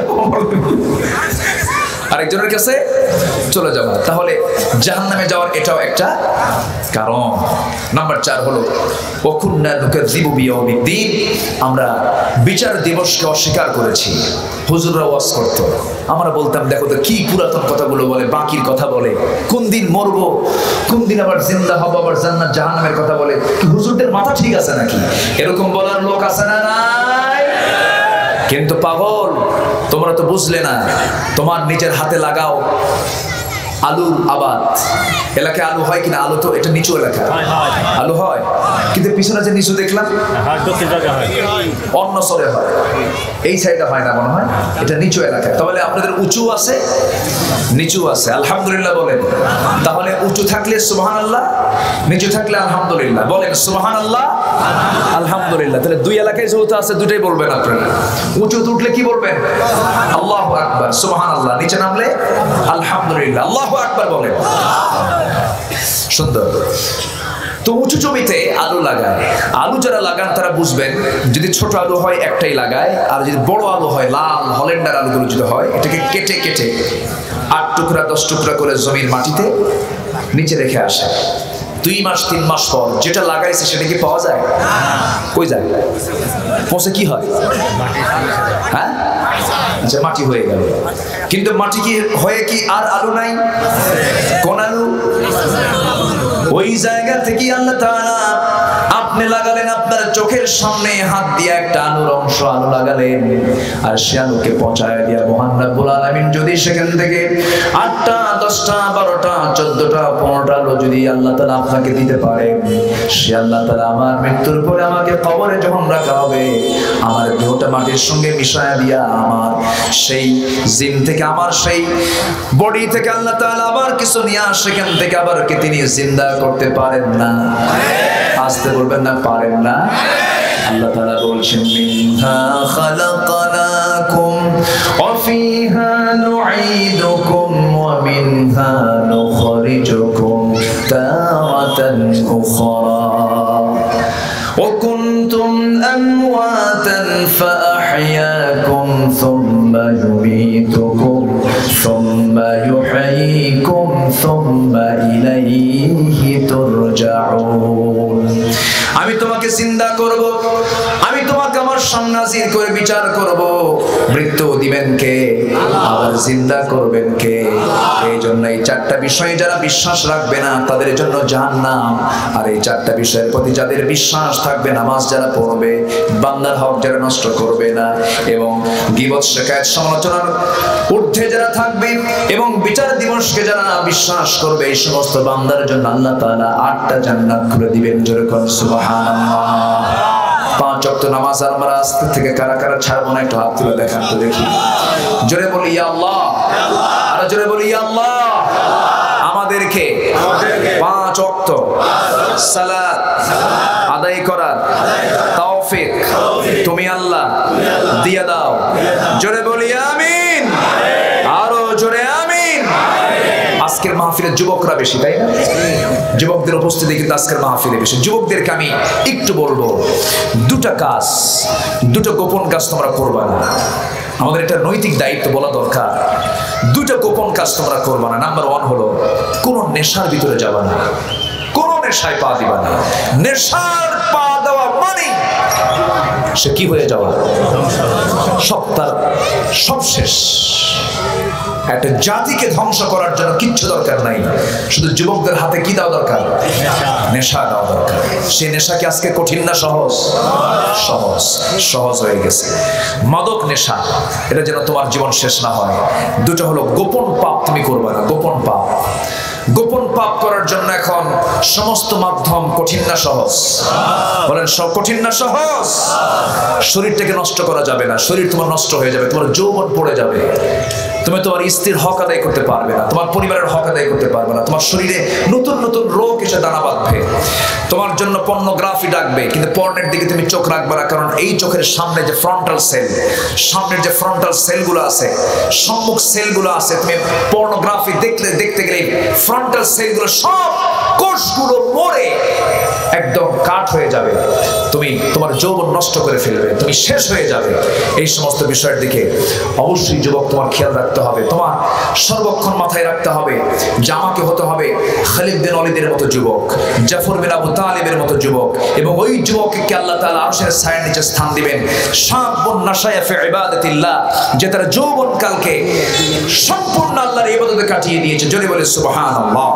আরেকজনের কাছে চলে যাওয়া। তাহলে জাহান্নামে যাওয়ার এটাও একটা কারণ। নাম্বার 4 হলো ওয়াকুন্না নুকাযযিবু বিয়াউমিদ্দিন, আমরা বিচার দিবসকে অস্বীকার করেছি। হুজুররা ওয়াজ করতো, আমরা বলতাম দেখো তো কি পুরাতন কথাগুলো বলে, বাকির কথা বলে, কোন দিন মরবো, কোন দিন আবার জিন্দা হবো, আবার জান্নাত জাহান্নামের কথা বলে। হুজুরদের মাথা ঠিক আছে নাকি? এরকম বলার লোক আছে না নাই? কিন্তু পাগল, তোমরা তো বুঝলে না। তোমার নিজের হাতে লাগাও আলুর আবাদ। এলাকায় আলু হয় কিনা? আলু তো এটা নিচু এলাকা, আলু হয়, কিন্তু পিছনে যে নিচু দেখলাম অন্য সরে হয়, এই সাইডে হয় না মনে হয়, এটা নিচু এলাকা। তাহলে আপনাদের উঁচু আছে, নিচু আছে, আলহামদুলিল্লাহ বলেন। তাহলে উঁচু থাকলে সুবহানাল্লাহ, নিচু থাকলে আলহামদুলিল্লাহ বলেন, সুবহানাল্লাহ আলহামদুলিল্লাহ। তাহলে 2 এলাকায় যেহেতু আছে, দুটাই বলবেন আপনারা। উঁচু উঠলে কি বলবেন? আল্লাহু আকবার, সুবহানাল্লাহ। নিচে নামলে আলহামদুলিল্লাহ, আল্লাহু আকবার বলেন। সুন্দর। তো উঁচু জমিতে আলু লাগায়, আলু যারা লাগান তারা বুঝবেন, যদি ছোট আলু হয় একটাই লাগায়, আর যদি বড় আলু হয়, লাল হল্যান্ডার আলুগুলো যদি হয়, এটাকে কেটে কেটে 8 টুকরা 10 টুকরা করে জমির মাটিতে নিচে রেখে আসে। 2 মাস 3 মাস পর যেটা লাগাইছে সেটা কি পাওয়া যায়? কই যায়? পচে কি হয়? হ্যাঁ, আচ্ছা, মাটি হয়ে গেল। কিন্তু মাটি কি হয়ে কি আর আলু নাই? কোন আলু? ওই জায়গা থেকে আল্লাহ তাআলা আপনি আপনি লাগালেন আপনার চোখের সামনে হাত দিয়ে একটা আলোর অংশ আলো লাগালেন, আর সে আলোকে পৌঁছায় দিয়া মহান রব্বুল আলামিন যদি সেখান থেকে 8টা 10টা 12টা 14টা 15টা আলো যদি আল্লাহ তাআলা আপনাকে দিতে পারে, সে আল্লাহ তাআলা আমার মৃত্যুর পরে আমাকে কবরে যখন রাখা হবে, আমার দেহটা মাটির সঙ্গে মিশায়া দিয়া আমার সেই জিন থেকে, আমার সেই বডি থেকে আল্লাহ তাআলা আবার কিছু নিয়ে সেখান থেকে আবার কি তিনি জিন্দা করতে পারেন না? আসতে বলবেন না, পারেন না? আল্লাহ তাআলা বলছেন মিনহা খালাকনাকুম ওয়া ফিহা নুঈদুকুম ওয়া মিনহা নুখরিজুকুম তারাতান উখরা ওয়া কুনতুম আমওয়াতান ফাআহইয়াকুম সুম্মা ইউমীতুকুম সুম্মা ইউহয়ীকুম সুম্মা ইলাইহি তুরজাউন। আমি তোমাকে জিন্দা করব, আমি তোমাকে আমার সামনে হাজির করে বিচার করব। মৃত্যু দিবেন কে? আবার জিন্দা করবেন কে? এই জন্য এই 4টা বিষয়ে যারা বিশ্বাস রাখবে না তাদের জন্য জাহান্নাম। আর এই 4টা বিষয়ের প্রতি যাদের বিশ্বাস থাকবে, নামাজ যারা পড়বে, বান্দার হক যারা নষ্ট করবে না, এবং গীবত শিকায়াত সমালোচনার ঊর্ধ্বে যারা থাকবে, এবং বিচার দিবসকে যারা বিশ্বাস করবে, এই সমস্ত বান্দার জন্য আল্লাহ তাআলা 8টা জান্নাত খুলে দিবেন। জোরে কোন সুবহানাল্লাহ। 5 ওয়াক্ত নামাজ আমরা আজকে থেকে কারা কারা ছাড়বো না, একটু হাত তুলে দেখান তো দেখি। জোরে বলি ইয়া আল্লাহ, আর জোরে বলি ইয়া আল্লাহ। আমাদেরকে 5 ওয়াক্ত সালাত আদায় করার তৌফিক তুমি আল্লাহ দিয়ে দাও। জোরে বলি আমিন, আরো জোরে আমিন। আজকের মাহফিলে যুবকরা বেশি, তাই না? যুবকদের উপস্থিতি কিন্তু আজকের মাহফিলে বেশি। যুবকদেরকে আমি একটু বলবো, 2টা কাজ, 2টা গোপন কাজ তোমরা করবা না। আমাদের একটা নৈতিক দায়িত্ব বলা দরকার। 2টা গোপন কাজ তোমরা করবা না। নাম্বার 1 হলো কোন নেশার ভিতরে যাবা না, কোন নেশায় পা দিবা না। নেশার পা দেওয়া মানে সে কি হয়ে যাওয়া, সব শেষ। একটা জাতিকে ধ্বংস করার জন্য কিচ্ছু দরকার নাই, শুধু যুবকদের হাতে কি দেওয়া দরকার? নেশা দেওয়া দরকার। সেই নেশা কি আজকে কঠিন না সহজ? সহজ হয়ে গেছে। মাদক নেশা, এটা যেন তোমার জীবন শেষ না হয়। 2টা হলো গোপন পাপ তুমি করবে না। গোপন পাপ, গোপন পাপ করার জন্য এখন সমস্ত মাধ্যম কঠিন না সহজ? বলেন সব কঠিন না সহজ? শরীরটাকে নষ্ট করা যাবে না, শরীর তোমার নষ্ট হয়ে যাবে, তোমার যৌবন পড়ে যাবে, তুমি তোমার স্ত্রীর হক আদায় করতে পারবে না, তোমার পরিবারের হক আদায় করতে পারবে না, তোমার শরীরে নতুন নতুন রোগ এসে দানা বাঁধবে, তোমার জন্য পর্নোগ্রাফি ডাকবে, কিন্তু পর্নের দিকে তুমি চোখ রাখবে না, কারণ এই চোখের সামনে যে ফ্রন্টাল সেল, সামনের যে ফ্রন্টাল সেলগুলো আছে, সম্মুখ সেলগুলো আছে, তুমি পর্নোগ্রাফি দেখতে গেলে ফ্রন্টাল সেলগুলো সব কোষগুলো মরে একদম কাঠ হয়ে যাবে, তুমি তোমার যৌবন নষ্ট করে ফেলবে, তুমি শেষ হয়ে যাবে। এই সমস্ত বিষয়ের দিকে অবশ্যই যুবক তোমার খেয়াল রাখতে হবে, তোমার সর্বক্ষণ মাথায় রাখতে হবে যে আমাকে হতে হবে খালিদ বিন ওয়ালিদের মতো যুবক, জাফর বিন আবু তালিবের মতো যুবক, এবং ওই যুবককে আল্লাহ তাআলা আরশের ছায়ার নিচে স্থান দিবেন। শাবুন নাশায়া ফি ইবাদাতিল্লাহ, যে তার যৌবন কালকে সম্পূর্ণ আল্লাহর ইবাদতে কাটিয়ে দিয়েছে। জোরে বলে সুবহানাল্লাহ।